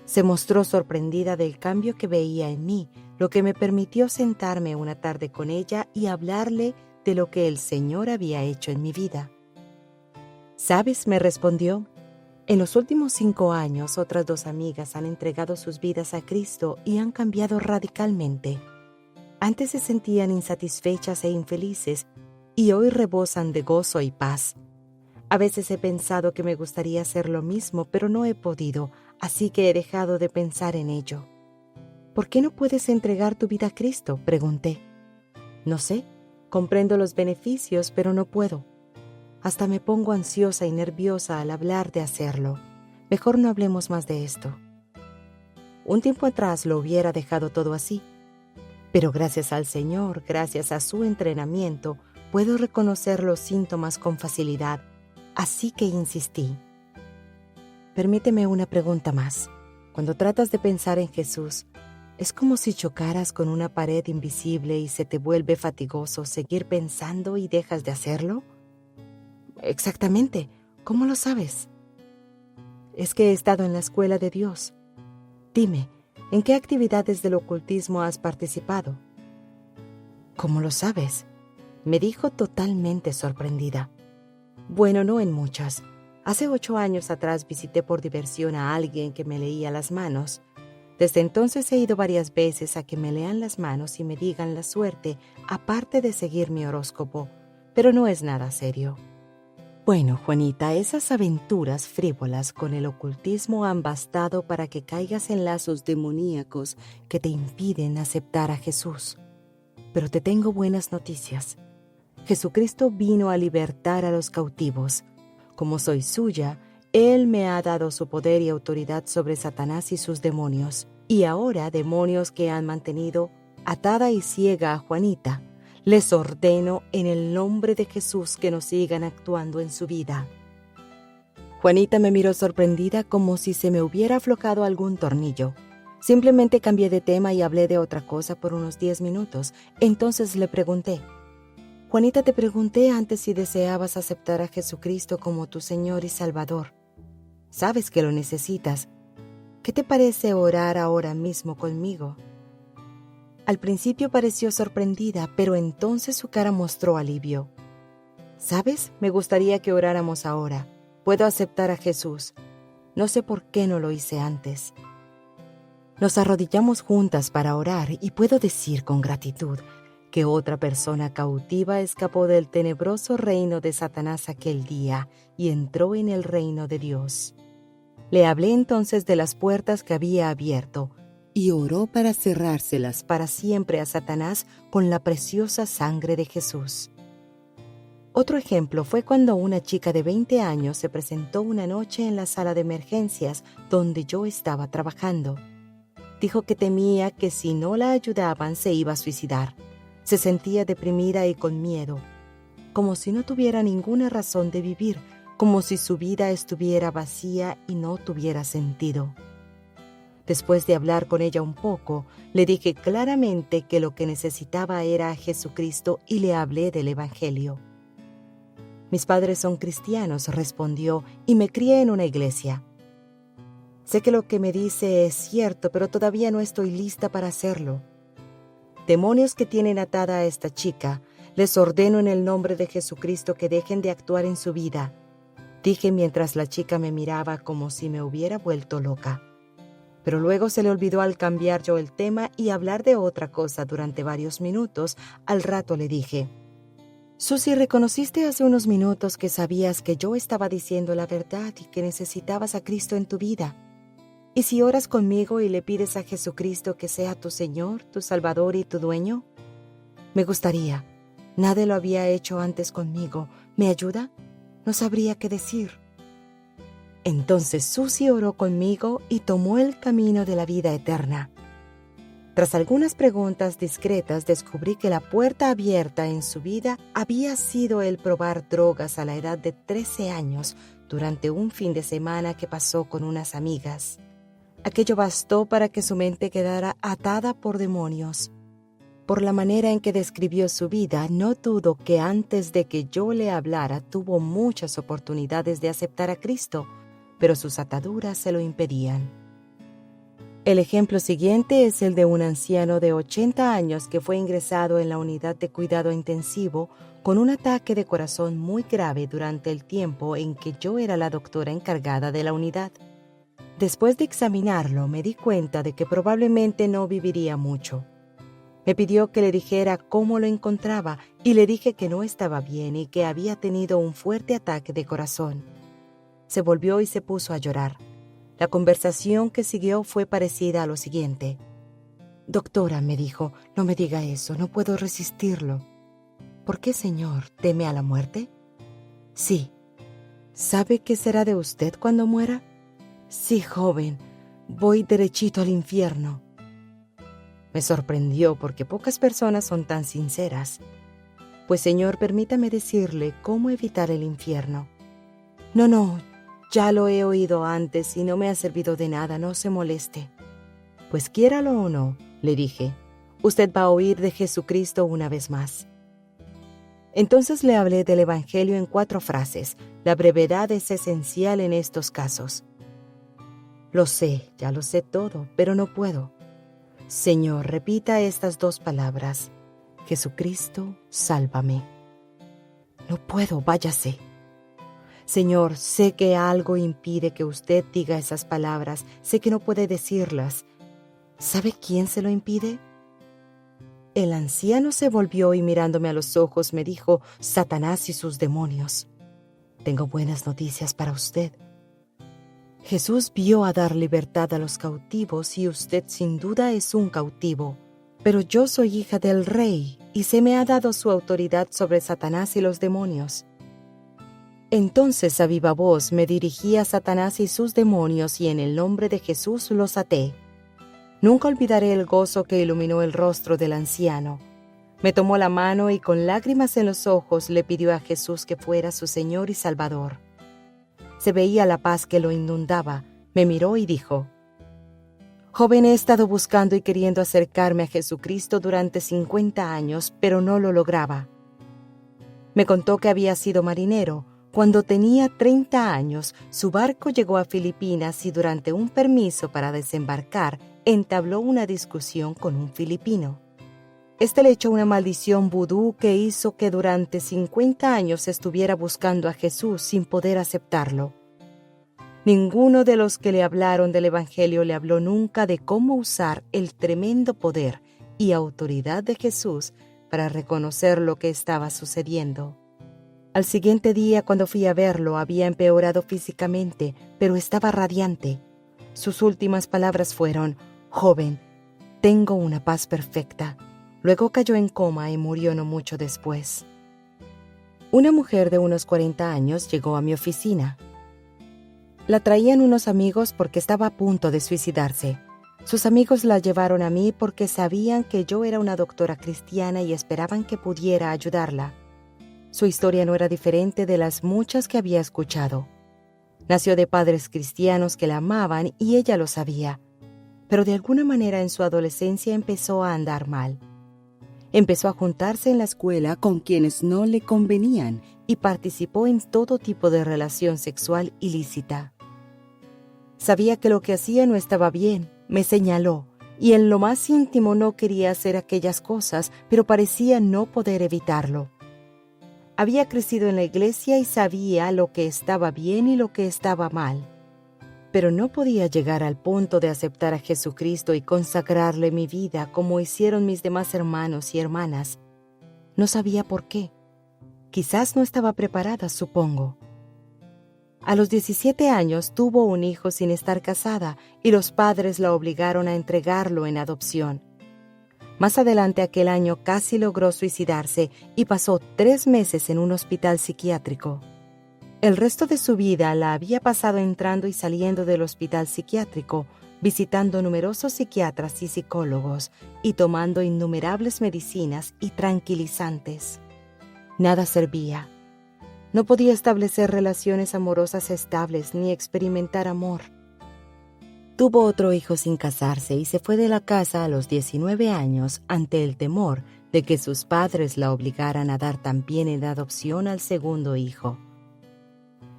[SPEAKER 1] Se mostró sorprendida del cambio que veía en mí, lo que me permitió sentarme una tarde con ella y hablarle de lo que el Señor había hecho en mi vida. ¿Sabes?, me respondió. En los últimos 5 años, otras 2 amigas han entregado sus vidas a Cristo y han cambiado radicalmente. Antes se sentían insatisfechas e infelices y hoy rebosan de gozo y paz. A veces he pensado que me gustaría hacer lo mismo, pero no he podido, así que he dejado de pensar en ello. ¿Por qué no puedes entregar tu vida a Cristo?, pregunté. No sé, comprendo los beneficios, pero no puedo. Hasta me pongo ansiosa y nerviosa al hablar de hacerlo. Mejor no hablemos más de esto. Un tiempo atrás lo hubiera dejado todo así, pero gracias al Señor, gracias a su entrenamiento, puedo reconocer los síntomas con facilidad, así que insistí. Permíteme una pregunta más. Cuando tratas de pensar en Jesús, ¿es como si chocaras con una pared invisible y se te vuelve fatigoso seguir pensando y dejas de hacerlo? Exactamente. ¿Cómo lo sabes? Es que he estado en la escuela de Dios. Dime, ¿en qué actividades del ocultismo has participado? ¿Cómo lo sabes?, me dijo totalmente sorprendida. Bueno, no en muchas. Hace 8 años atrás visité por diversión a alguien que me leía las manos. Desde entonces he ido varias veces a que me lean las manos y me digan la suerte, aparte de seguir mi horóscopo, pero no es nada serio. Bueno, Juanita, esas aventuras frívolas con el ocultismo han bastado para que caigas en lazos demoníacos que te impiden aceptar a Jesús. Pero te tengo buenas noticias. Jesucristo vino a libertar a los cautivos. Como soy suya, Él me ha dado su poder y autoridad sobre Satanás y sus demonios. Y ahora, demonios que han mantenido atada y ciega a Juanita, les ordeno en el nombre de Jesús que no sigan actuando en su vida. Juanita me miró sorprendida como si se me hubiera aflojado algún tornillo. Simplemente cambié de tema y hablé de otra cosa por unos 10 minutos. Entonces le pregunté: Juanita, te pregunté antes si deseabas aceptar a Jesucristo como tu Señor y Salvador. Sabes que lo necesitas. ¿Qué te parece orar ahora mismo conmigo? Al principio pareció sorprendida, pero entonces su cara mostró alivio. ¿Sabes? Me gustaría que oráramos ahora. Puedo aceptar a Jesús. No sé por qué no lo hice antes. Nos arrodillamos juntas para orar y puedo decir con gratitud que otra persona cautiva escapó del tenebroso reino de Satanás aquel día y entró en el reino de Dios. Le hablé entonces de las puertas que había abierto
[SPEAKER 2] y oró para cerrárselas
[SPEAKER 1] para siempre a Satanás con la preciosa sangre de Jesús. Otro ejemplo fue cuando una chica de 20 años se presentó una noche en la sala de emergencias donde yo estaba trabajando. Dijo que temía que si no la ayudaban se iba a suicidar. Se sentía deprimida y con miedo, como si no tuviera ninguna razón de vivir, como si su vida estuviera vacía y no tuviera sentido. Después de hablar con ella un poco, le dije claramente que lo que necesitaba era a Jesucristo y le hablé del Evangelio. Mis padres son cristianos, respondió, y me crié en una iglesia. Sé que lo que me dice es cierto, pero todavía no estoy lista para hacerlo. Demonios que tienen atada a esta chica, les ordeno en el nombre de Jesucristo que dejen de actuar en su vida, dije mientras la chica me miraba como si me hubiera vuelto loca. Pero luego se le olvidó al cambiar yo el tema y hablar de otra cosa durante varios minutos. Al rato le dije: Susie, reconociste hace unos minutos que sabías que yo estaba diciendo la verdad y que necesitabas a Cristo en tu vida. ¿Y si oras conmigo y le pides a Jesucristo que sea tu Señor, tu Salvador y tu dueño? Me gustaría. Nadie lo había hecho antes conmigo. ¿Me ayuda? No sabría qué decir. Entonces Susie oró conmigo y tomó el camino de la vida eterna. Tras algunas preguntas discretas, descubrí que la puerta abierta en su vida había sido el probar drogas a la edad de 13 años durante un fin de semana que pasó con unas amigas. Aquello bastó para que su mente quedara atada por demonios. Por la manera en que describió su vida, no dudo que antes de que yo le hablara tuvo muchas oportunidades de aceptar a Cristo, pero sus ataduras se lo impedían. El ejemplo siguiente es el de un anciano de 80 años que fue ingresado en la unidad de cuidado intensivo con un ataque de corazón muy grave durante el tiempo en que yo era la doctora encargada de la unidad. Después de examinarlo, me di cuenta de que probablemente no viviría mucho. Me pidió que le dijera cómo lo encontraba y le dije que no estaba bien y que había tenido un fuerte ataque de corazón. Se volvió y se puso a llorar. La conversación que siguió fue parecida a lo siguiente. Doctora, me dijo, no me diga eso, no puedo resistirlo. ¿Por qué, señor, teme a la muerte? Sí. ¿Sabe qué será de usted cuando muera? Sí, joven, voy derechito al infierno. Me sorprendió porque pocas personas son tan sinceras. Pues, señor, permítame decirle cómo evitar el infierno. No, ya lo he oído antes y no me ha servido de nada, no se moleste. Pues quiéralo o no, le dije, usted va a oír de Jesucristo una vez más. Entonces le hablé del Evangelio en 4 frases. La brevedad es esencial en estos casos. Lo sé, ya lo sé todo, pero no puedo. Señor, repita estas 2 palabras. Jesucristo, sálvame. No puedo, váyase. Señor, sé que algo impide que usted diga esas palabras. Sé que no puede decirlas. ¿Sabe quién se lo impide? El anciano se volvió y mirándome a los ojos me dijo: Satanás y sus demonios. Tengo buenas noticias para usted. Jesús vio a dar libertad a los cautivos y usted sin duda es un cautivo. Pero yo soy hija del Rey y se me ha dado su autoridad sobre Satanás y los demonios. Entonces a viva voz me dirigí a Satanás y sus demonios y en el nombre de Jesús los até. Nunca olvidaré el gozo que iluminó el rostro del anciano. Me tomó la mano y con lágrimas en los ojos le pidió a Jesús que fuera su Señor y Salvador. Se veía la paz que lo inundaba. Me miró y dijo: Joven, he estado buscando y queriendo acercarme a Jesucristo durante 50 años, pero no lo lograba. Me contó que había sido marinero. Cuando tenía 30 años, su barco llegó a Filipinas y durante un permiso para desembarcar, entabló una discusión con un filipino. Este le echó una maldición vudú que hizo que durante 50 años estuviera buscando a Jesús sin poder aceptarlo. Ninguno de los que le hablaron del Evangelio le habló nunca de cómo usar el tremendo poder y autoridad de Jesús para reconocer lo que estaba sucediendo. Al siguiente día, cuando fui a verlo, había empeorado físicamente, pero estaba radiante. Sus últimas palabras fueron: «Joven, tengo una paz perfecta». Luego cayó en coma y murió no mucho después. Una mujer de unos 40 años llegó a mi oficina. La traían unos amigos porque estaba a punto de suicidarse. Sus amigos la llevaron a mí porque sabían que yo era una doctora cristiana y esperaban que pudiera ayudarla. Su historia no era diferente de las muchas que había escuchado. Nació de padres cristianos que la amaban y ella lo sabía, pero de alguna manera en su adolescencia empezó a andar mal. Empezó a juntarse en la escuela con quienes no le convenían y participó en todo tipo de relación sexual ilícita. Sabía que lo que hacía no estaba bien, me señaló, y en lo más íntimo no quería hacer aquellas cosas, pero parecía no poder evitarlo. Había crecido en la iglesia y sabía lo que estaba bien y lo que estaba mal, pero no podía llegar al punto de aceptar a Jesucristo y consagrarle mi vida como hicieron mis demás hermanos y hermanas. No sabía por qué. Quizás no estaba preparada, supongo. A los 17 años tuvo un hijo sin estar casada y los padres la obligaron a entregarlo en adopción. Más adelante aquel año casi logró suicidarse y pasó 3 meses en un hospital psiquiátrico. El resto de su vida la había pasado entrando y saliendo del hospital psiquiátrico, visitando numerosos psiquiatras y psicólogos y tomando innumerables medicinas y tranquilizantes. Nada servía. No podía establecer relaciones amorosas estables ni experimentar amor. Tuvo otro hijo sin casarse y se fue de la casa a los 19 años ante el temor de que sus padres la obligaran a dar también en adopción al segundo hijo.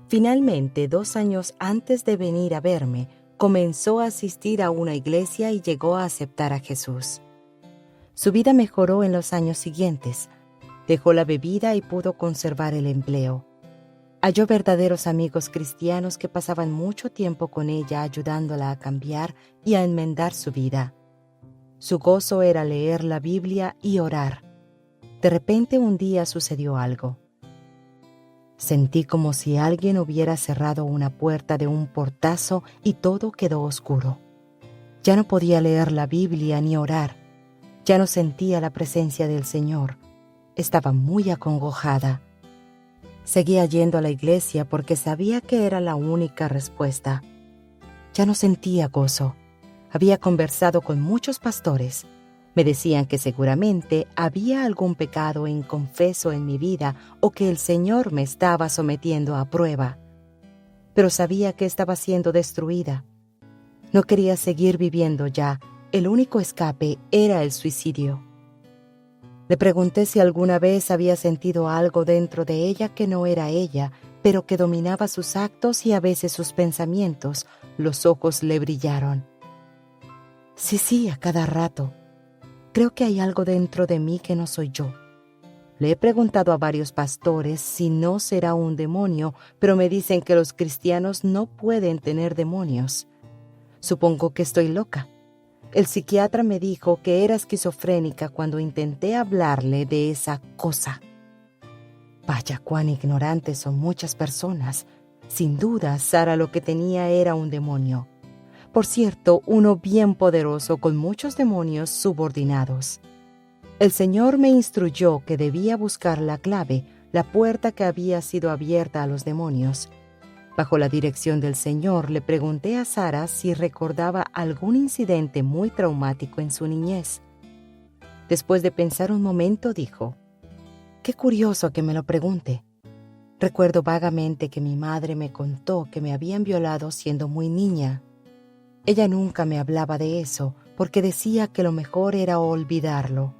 [SPEAKER 1] Finalmente, 2 años antes de venir a verme, comenzó a asistir a una iglesia y llegó a aceptar a Jesús. Su vida mejoró en los años siguientes. Dejó la bebida y pudo conservar el empleo. Halló verdaderos amigos cristianos que pasaban mucho tiempo con ella ayudándola a cambiar y a enmendar su vida. Su gozo era leer la Biblia y orar. De repente un día sucedió algo. Sentí como si alguien hubiera cerrado una puerta de un portazo y todo quedó oscuro. Ya no podía leer la Biblia ni orar. Ya no sentía la presencia del Señor. Estaba muy acongojada. Seguía yendo a la iglesia porque sabía que era la única respuesta. Ya no sentía gozo. Había conversado con muchos pastores. Me decían que seguramente había algún pecado inconfeso en mi vida o que el Señor me estaba sometiendo a prueba. Pero sabía que estaba siendo destruida. No quería seguir viviendo ya. El único escape era el suicidio. Le pregunté si alguna vez había sentido algo dentro de ella que no era ella, pero que dominaba sus actos y a veces sus pensamientos. Los ojos le brillaron. Sí, a cada rato. Creo que hay algo dentro de mí que no soy yo. Le he preguntado a varios pastores si no será un demonio, pero me dicen que los cristianos no pueden tener demonios. Supongo que estoy loca. El psiquiatra me dijo que era esquizofrénica cuando intenté hablarle de esa cosa. Vaya, cuán ignorantes son muchas personas. Sin duda, Sara lo que tenía era un demonio. Por cierto, uno bien poderoso con muchos demonios subordinados. El Señor me instruyó que debía buscar la clave, la puerta que había sido abierta a los demonios. Bajo la dirección del Señor, le pregunté a Sara si recordaba algún incidente muy traumático en su niñez. Después de pensar un momento, dijo: «Qué curioso que me lo pregunte. Recuerdo vagamente que mi madre me contó que me habían violado siendo muy niña. Ella nunca me hablaba de eso porque decía que lo mejor era olvidarlo.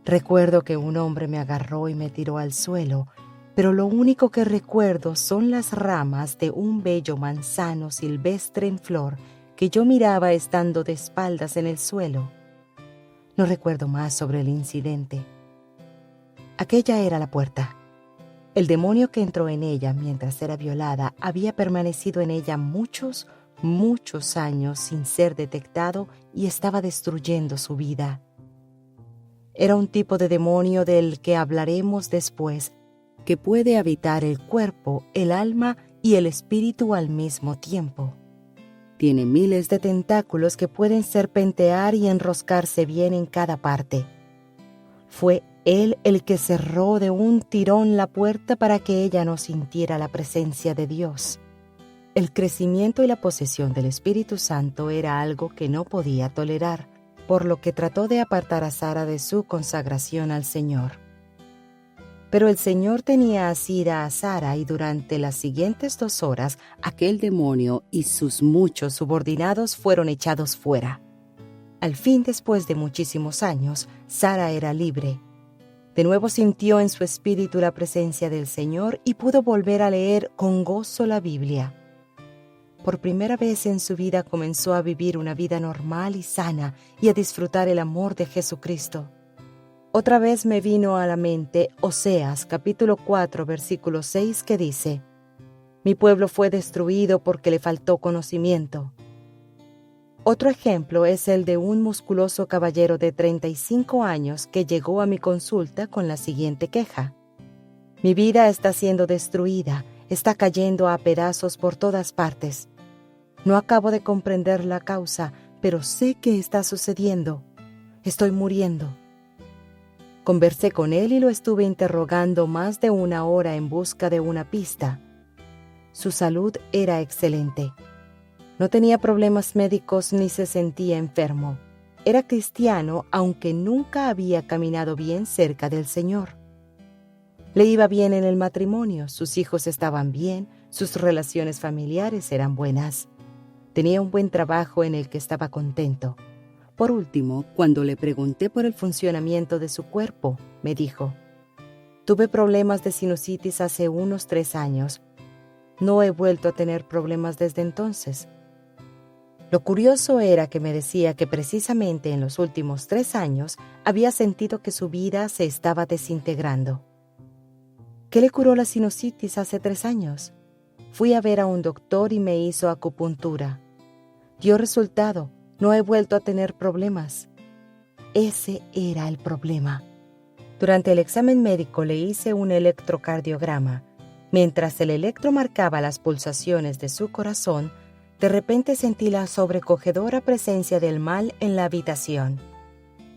[SPEAKER 1] Recuerdo que un hombre me agarró y me tiró al suelo, pero lo único que recuerdo son las ramas de un bello manzano silvestre en flor que yo miraba estando de espaldas en el suelo. No recuerdo más sobre el incidente. Aquella era la puerta. El demonio que entró en ella mientras era violada había permanecido en ella muchos años sin ser detectado y estaba destruyendo su vida. Era un tipo de demonio del que hablaremos después, que puede habitar el cuerpo, el alma y el espíritu al mismo tiempo. Tiene miles de tentáculos que pueden serpentear y enroscarse bien en cada parte. Fue él el que cerró de un tirón la puerta para que ella no sintiera la presencia de Dios. El crecimiento y la posesión del Espíritu Santo era algo que no podía tolerar, por lo que trató de apartar a Sara de su consagración al Señor. Pero el Señor tenía asida a Sara y durante las siguientes 2 horas aquel demonio y sus muchos subordinados fueron echados fuera. Al fin, después de muchísimos años, Sara era libre. De nuevo sintió en su espíritu la presencia del Señor y pudo volver a leer con gozo la Biblia. Por primera vez en su vida comenzó a vivir una vida normal y sana y a disfrutar el amor de Jesucristo. Otra vez me vino a la mente Oseas capítulo 4 versículo 6 que dice: «Mi pueblo fue destruido porque le faltó conocimiento». Otro ejemplo es el de un musculoso caballero de 35 años que llegó a mi consulta con la siguiente queja: «Mi vida está siendo destruida, está cayendo a pedazos por todas partes. No acabo de comprender la causa, pero sé que está sucediendo. Estoy muriendo». Conversé con él y lo estuve interrogando más de 1 hora en busca de una pista. Su salud era excelente. No tenía problemas médicos ni se sentía enfermo. Era cristiano, aunque nunca había caminado bien cerca del Señor. Le iba bien en el matrimonio, sus hijos estaban bien, sus relaciones familiares eran buenas. Tenía un buen trabajo en el que estaba contento. Por último, cuando le pregunté por el funcionamiento de su cuerpo, me dijo: «Tuve problemas de sinusitis hace unos 3 años. No he vuelto a tener problemas desde entonces». Lo curioso era que me decía que precisamente en los últimos 3 años había sentido que su vida se estaba desintegrando. ¿Qué le curó la sinusitis hace 3 años? Fui a ver a un doctor y me hizo acupuntura. Dio resultado. No he vuelto a tener problemas. Ese era el problema. Durante el examen médico le hice un electrocardiograma. Mientras el electro marcaba las pulsaciones de su corazón, de repente sentí la sobrecogedora presencia del mal en la habitación.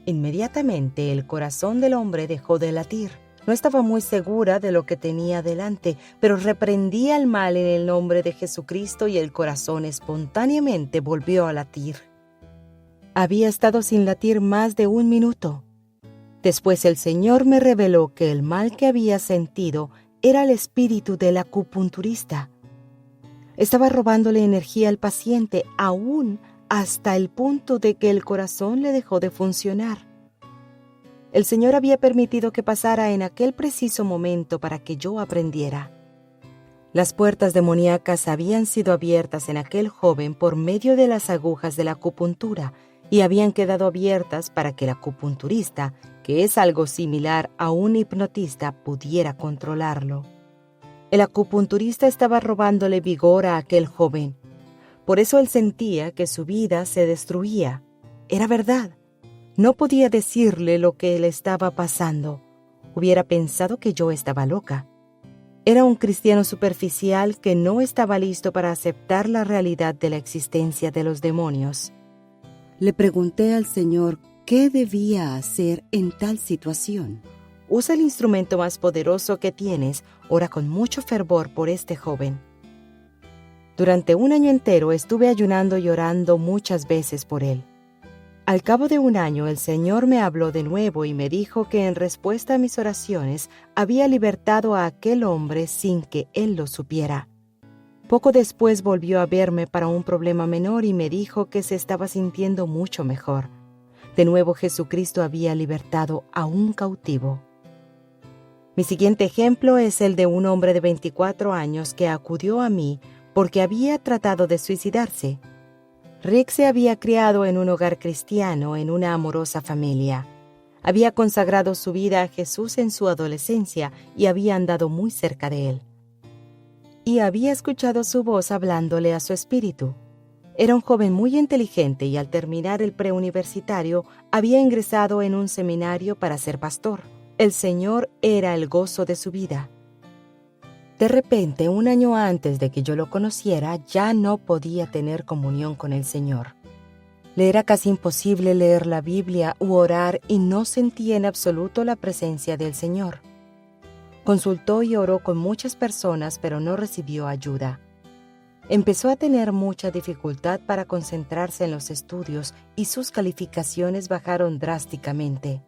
[SPEAKER 1] Inmediatamente el corazón del hombre dejó de latir. No estaba muy segura de lo que tenía delante, pero reprendí al mal en el nombre de Jesucristo y el corazón espontáneamente volvió a latir. Había estado sin latir más de 1 minuto. Después el Señor me reveló que el mal que había sentido era el espíritu del acupunturista. Estaba robándole energía al paciente, aún hasta el punto de que el corazón le dejó de funcionar. El Señor había permitido que pasara en aquel preciso momento para que yo aprendiera. Las puertas demoníacas habían sido abiertas en aquel joven por medio de las agujas de la acupuntura y habían quedado abiertas para que el acupunturista, que es algo similar a un hipnotista, pudiera controlarlo. El acupunturista estaba robándole vigor a aquel joven. Por eso él sentía que su vida se destruía. Era verdad. No podía decirle lo que le estaba pasando. Hubiera pensado que yo estaba loca. Era un cristiano superficial que no estaba listo para aceptar la realidad de la existencia de los demonios.
[SPEAKER 2] Le pregunté al Señor qué debía hacer en tal situación.
[SPEAKER 1] Usa el instrumento más poderoso que tienes, ora con mucho fervor por este joven. Durante 1 año entero estuve ayunando y orando muchas veces por él. Al cabo de 1 año el Señor me habló de nuevo y me dijo que en respuesta a mis oraciones había libertado a aquel hombre sin que él lo supiera. Poco después volvió a verme para un problema menor y me dijo que se estaba sintiendo mucho mejor. De nuevo Jesucristo había libertado a un cautivo. Mi siguiente ejemplo es el de un hombre de 24 años que acudió a mí porque había tratado de suicidarse. Rick se había criado en un hogar cristiano, en una amorosa familia. Había consagrado su vida a Jesús en su adolescencia y había andado muy cerca de él. Y había escuchado su voz hablándole a su espíritu. Era un joven muy inteligente y al terminar el preuniversitario había ingresado en un seminario para ser pastor. El Señor era el gozo de su vida. De repente, un año antes de que yo lo conociera, ya no podía tener comunión con el Señor. Le era casi imposible leer la Biblia u orar y no sentía en absoluto la presencia del Señor. Consultó y oró con muchas personas, pero no recibió ayuda. Empezó a tener mucha dificultad para concentrarse en los estudios y sus calificaciones bajaron drásticamente.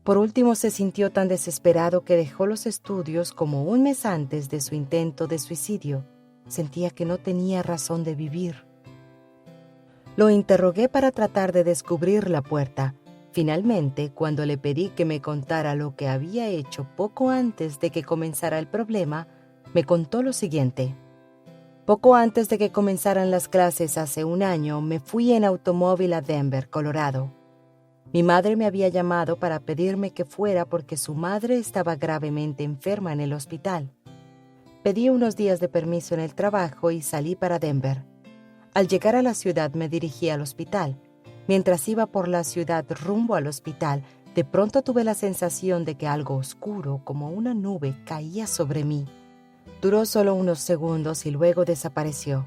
[SPEAKER 1] Por último, se sintió tan desesperado que dejó los estudios como un mes antes de su intento de suicidio. Sentía que no tenía razón de vivir. Lo interrogué para tratar de descubrir la puerta. Finalmente, cuando le pedí que me contara lo que había hecho poco antes de que comenzara el problema, me contó lo siguiente. Poco antes de que comenzaran las clases hace un año, me fui en automóvil a Denver, Colorado. Mi madre me había llamado para pedirme que fuera porque su madre estaba gravemente enferma en el hospital. Pedí unos días de permiso en el trabajo y salí para Denver. Al llegar a la ciudad me dirigí al hospital. Mientras iba por la ciudad rumbo al hospital, de pronto tuve la sensación de que algo oscuro, como una nube, caía sobre mí. Duró solo unos segundos y luego desapareció.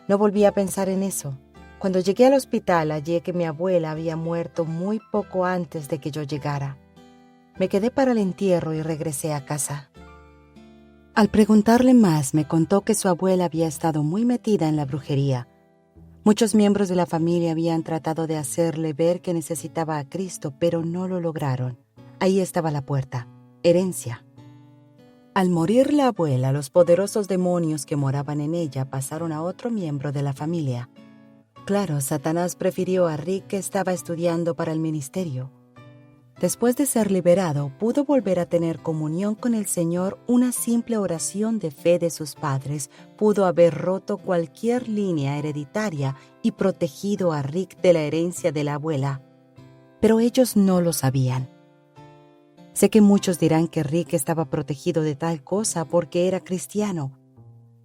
[SPEAKER 1] No volví a pensar en eso. Cuando llegué al hospital, hallé que mi abuela había muerto muy poco antes de que yo llegara. Me quedé para el entierro y regresé a casa. Al preguntarle más, me contó que su abuela había estado muy metida en la brujería. Muchos miembros de la familia habían tratado de hacerle ver que necesitaba a Cristo, pero no lo lograron. Ahí estaba la puerta: herencia. Al morir la abuela, los poderosos demonios que moraban en ella pasaron a otro miembro de la familia. Claro, Satanás prefirió a Rick, que estaba estudiando para el ministerio. Después de ser liberado, pudo volver a tener comunión con el Señor. Una simple oración de fe de sus padres pudo haber roto cualquier línea hereditaria y protegido a Rick de la herencia de la abuela. Pero ellos no lo sabían. Sé que muchos dirán que Rick estaba protegido de tal cosa porque era cristiano.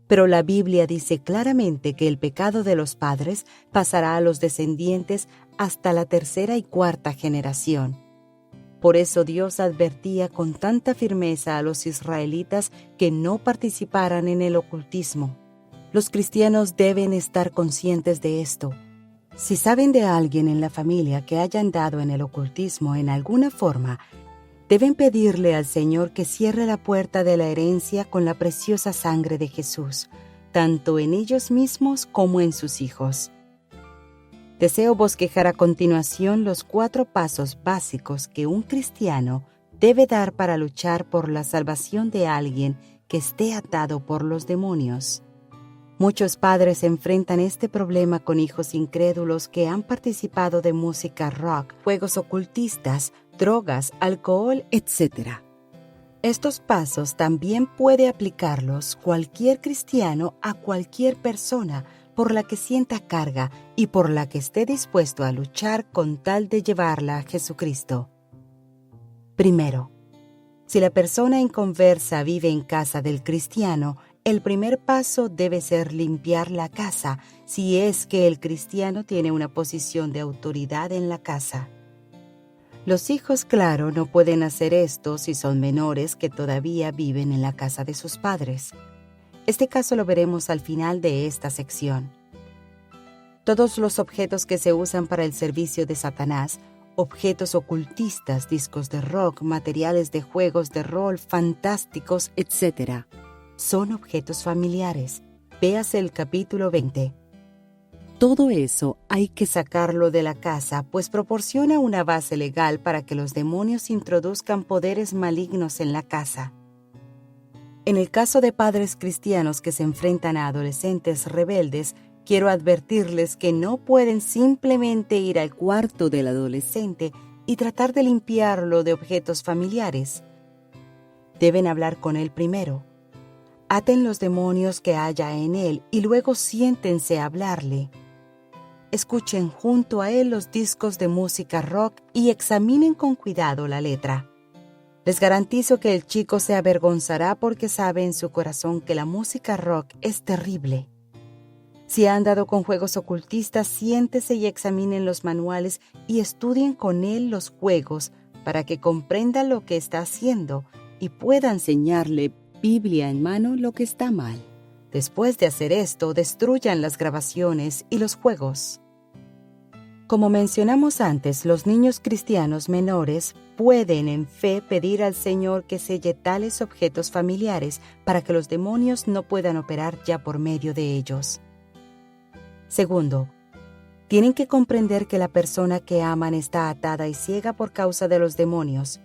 [SPEAKER 1] Pero la Biblia dice claramente que el pecado de los padres pasará a los descendientes hasta la tercera y cuarta generación. Por eso Dios advertía con tanta firmeza a los israelitas que no participaran en el ocultismo. Los cristianos deben estar conscientes de esto. Si saben de alguien en la familia que haya andado en el ocultismo en alguna forma, deben pedirle al Señor que cierre la puerta de la herencia con la preciosa sangre de Jesús, tanto en ellos mismos como en sus hijos. Deseo bosquejar a continuación los 4 pasos básicos que un cristiano debe dar para luchar por la salvación de alguien que esté atado por los demonios. Muchos padres enfrentan este problema con hijos incrédulos que han participado de música rock, juegos ocultistas, drogas, alcohol, etc. Estos pasos también puede aplicarlos cualquier cristiano a cualquier persona por la que sienta carga y por la que esté dispuesto a luchar con tal de llevarla a Jesucristo. Primero, si la persona inconversa vive en casa del cristiano, el primer paso debe ser limpiar la casa, si es que el cristiano tiene una posición de autoridad en la casa. Los hijos, claro, no pueden hacer esto si son menores que todavía viven en la casa de sus padres. Este caso lo veremos al final de esta sección. Todos los objetos que se usan para el servicio de Satanás, objetos ocultistas, discos de rock, materiales de juegos de rol, fantásticos, etc., son objetos familiares. Véase el capítulo 20. Todo eso hay que sacarlo de la casa, pues proporciona una base legal para que los demonios introduzcan poderes malignos en la casa. En el caso de padres cristianos que se enfrentan a adolescentes rebeldes, quiero advertirles que no pueden simplemente ir al cuarto del adolescente y tratar de limpiarlo de objetos familiares. Deben hablar con él primero. Aten los demonios que haya en él y luego siéntense a hablarle. Escuchen junto a él los discos de música rock y examinen con cuidado la letra. Les garantizo que el chico se avergonzará porque sabe en su corazón que la música rock es terrible. Si han dado con juegos ocultistas, siéntese y examinen los manuales y estudien con él los juegos para que comprenda lo que está haciendo y pueda enseñarle, Biblia en mano, lo que está mal. Después de hacer esto, destruyan las grabaciones y los juegos. Como mencionamos antes, los niños cristianos menores pueden en fe pedir al Señor que selle tales objetos familiares para que los demonios no puedan operar ya por medio de ellos. Segundo, tienen que comprender que la persona que aman está atada y ciega por causa de los demonios.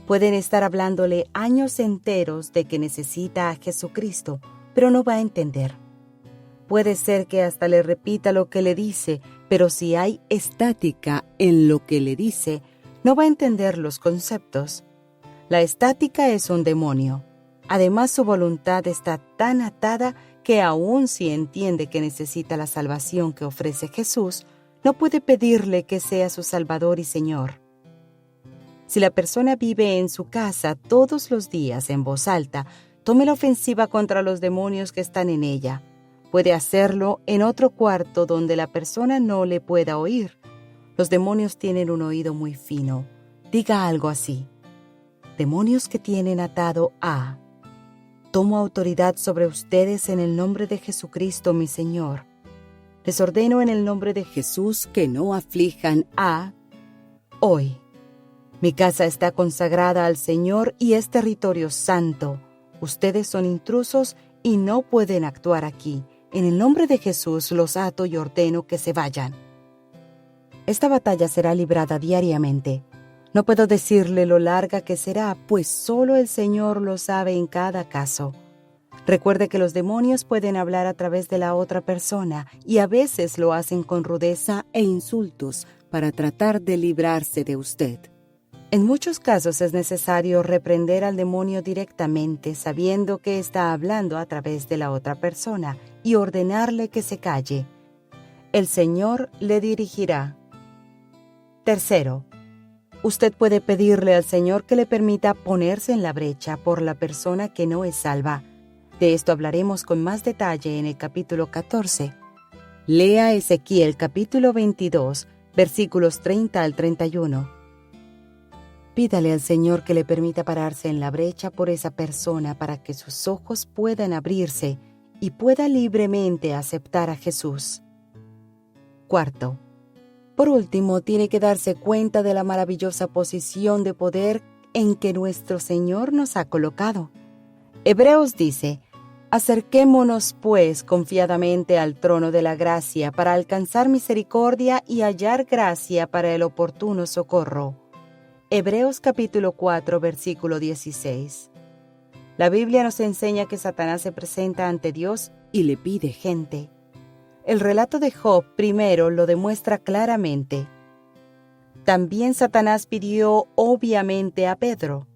[SPEAKER 1] Pueden estar hablándole años enteros de que necesita a Jesucristo, pero no va a entender. Puede ser que hasta le repita lo que le dice, pero si hay estática en lo que le dice, no va a entender los conceptos. La estática es un demonio. Además, su voluntad está tan atada que aun si entiende que necesita la salvación que ofrece Jesús, no puede pedirle que sea su Salvador y Señor. Si la persona vive en su casa todos los días en voz alta, tome la ofensiva contra los demonios que están en ella. Puede hacerlo en otro cuarto donde la persona no le pueda oír. Los demonios tienen un oído muy fino. Diga algo así: demonios que tienen atado a... Tomo autoridad sobre ustedes en el nombre de Jesucristo, mi Señor. Les ordeno en el nombre de Jesús que no aflijan a... Hoy. Mi casa está consagrada al Señor y es territorio santo. Ustedes son intrusos y no pueden actuar aquí. En el nombre de Jesús los ato y ordeno que se vayan. Esta batalla será librada diariamente. No puedo decirle lo larga que será, pues solo el Señor lo sabe en cada caso. Recuerde que los demonios pueden hablar a través de la otra persona y a veces lo hacen con rudeza e insultos para tratar de librarse de usted. En muchos casos es necesario reprender al demonio directamente, sabiendo que está hablando a través de la otra persona, y ordenarle que se calle. El Señor le dirigirá. Tercero, usted puede pedirle al Señor que le permita ponerse en la brecha por la persona que no es salva. De esto hablaremos con más detalle en el capítulo 14. Lea Ezequiel capítulo 22, versículos 30 al 31. Pídale al Señor que le permita pararse en la brecha por esa persona para que sus ojos puedan abrirse y pueda libremente aceptar a Jesús. Cuarto, por último, tiene que darse cuenta de la maravillosa posición de poder en que nuestro Señor nos ha colocado. Hebreos dice: acerquémonos pues confiadamente al trono de la gracia para alcanzar misericordia y hallar gracia para el oportuno socorro. Hebreos capítulo 4, versículo 16. La Biblia nos enseña que Satanás se presenta ante Dios y le pide gente. El relato de Job primero lo demuestra claramente. También Satanás pidió obviamente a Pedro.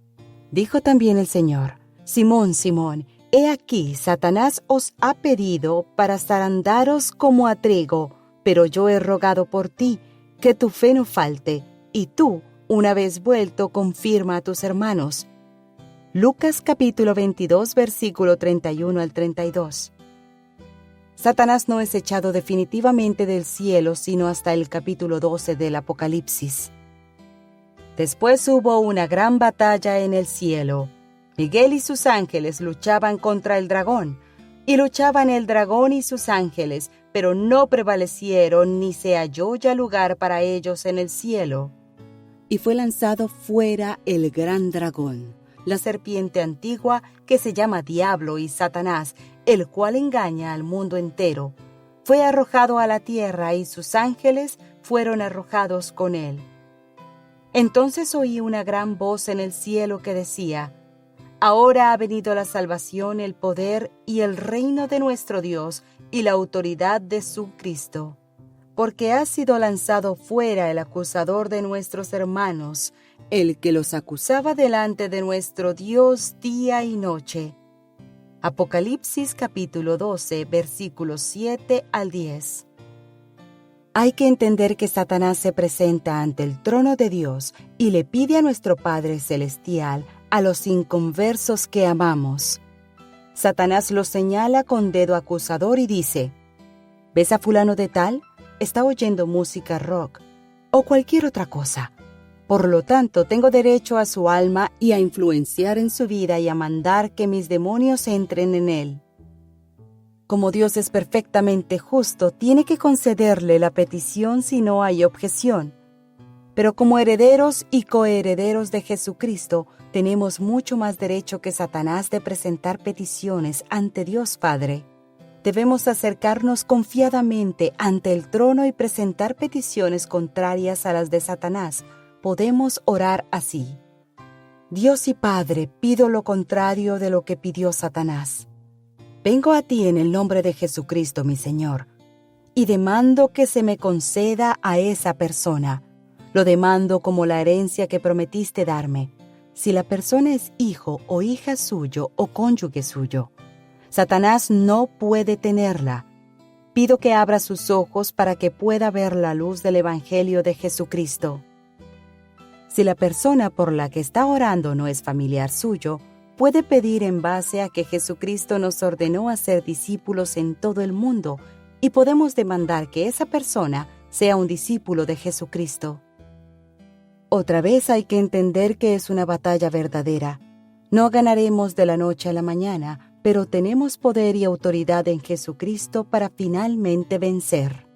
[SPEAKER 1] Dijo también el Señor: Simón, Simón, he aquí Satanás os ha pedido para zarandaros como a trigo, pero yo he rogado por ti, que tu fe no falte, y tú, una vez vuelto, confirma a tus hermanos. Lucas capítulo 22, versículo 31 al 32. Satanás no es echado definitivamente del cielo sino hasta el capítulo 12 del Apocalipsis. Después hubo una gran batalla en el cielo. Miguel y sus ángeles luchaban contra el dragón, y luchaban el dragón y sus ángeles, pero no prevalecieron ni se halló ya lugar para ellos en el cielo. Y fue lanzado fuera el gran dragón, la serpiente antigua que se llama Diablo y Satanás, el cual engaña al mundo entero. Fue arrojado a la tierra y sus ángeles fueron arrojados con él. Entonces oí una gran voz en el cielo que decía: Ahora ha venido la salvación, el poder y el reino de nuestro Dios y la autoridad de su Cristo. Porque ha sido lanzado fuera el acusador de nuestros hermanos, el que los acusaba delante de nuestro Dios día y noche. Apocalipsis capítulo 12, versículos 7 al 10. Hay que entender que Satanás se presenta ante el trono de Dios y le pide a nuestro Padre Celestial a los inconversos que amamos. Satanás los señala con dedo acusador y dice: ¿Ves a fulano de tal? Está oyendo música rock o cualquier otra cosa. Por lo tanto, tengo derecho a su alma y a influenciar en su vida y a mandar que mis demonios entren en él. Como Dios es perfectamente justo, tiene que concederle la petición si no hay objeción. Pero como herederos y coherederos de Jesucristo, tenemos mucho más derecho que Satanás de presentar peticiones ante Dios Padre. Debemos acercarnos confiadamente ante el trono y presentar peticiones contrarias a las de Satanás. Podemos orar así: Dios y Padre, pido lo contrario de lo que pidió Satanás. Vengo a ti en el nombre de Jesucristo, mi Señor, y demando que se me conceda a esa persona. Lo demando como la herencia que prometiste darme, si la persona es hijo o hija suyo o cónyuge suyo. Satanás no puede tenerla. Pido que abra sus ojos para que pueda ver la luz del Evangelio de Jesucristo. Si la persona por la que está orando no es familiar suyo, puede pedir en base a que Jesucristo nos ordenó a ser discípulos en todo el mundo y podemos demandar que esa persona sea un discípulo de Jesucristo. Otra vez hay que entender que es una batalla verdadera. No ganaremos de la noche a la mañana, pero tenemos poder y autoridad en Jesucristo para finalmente vencer.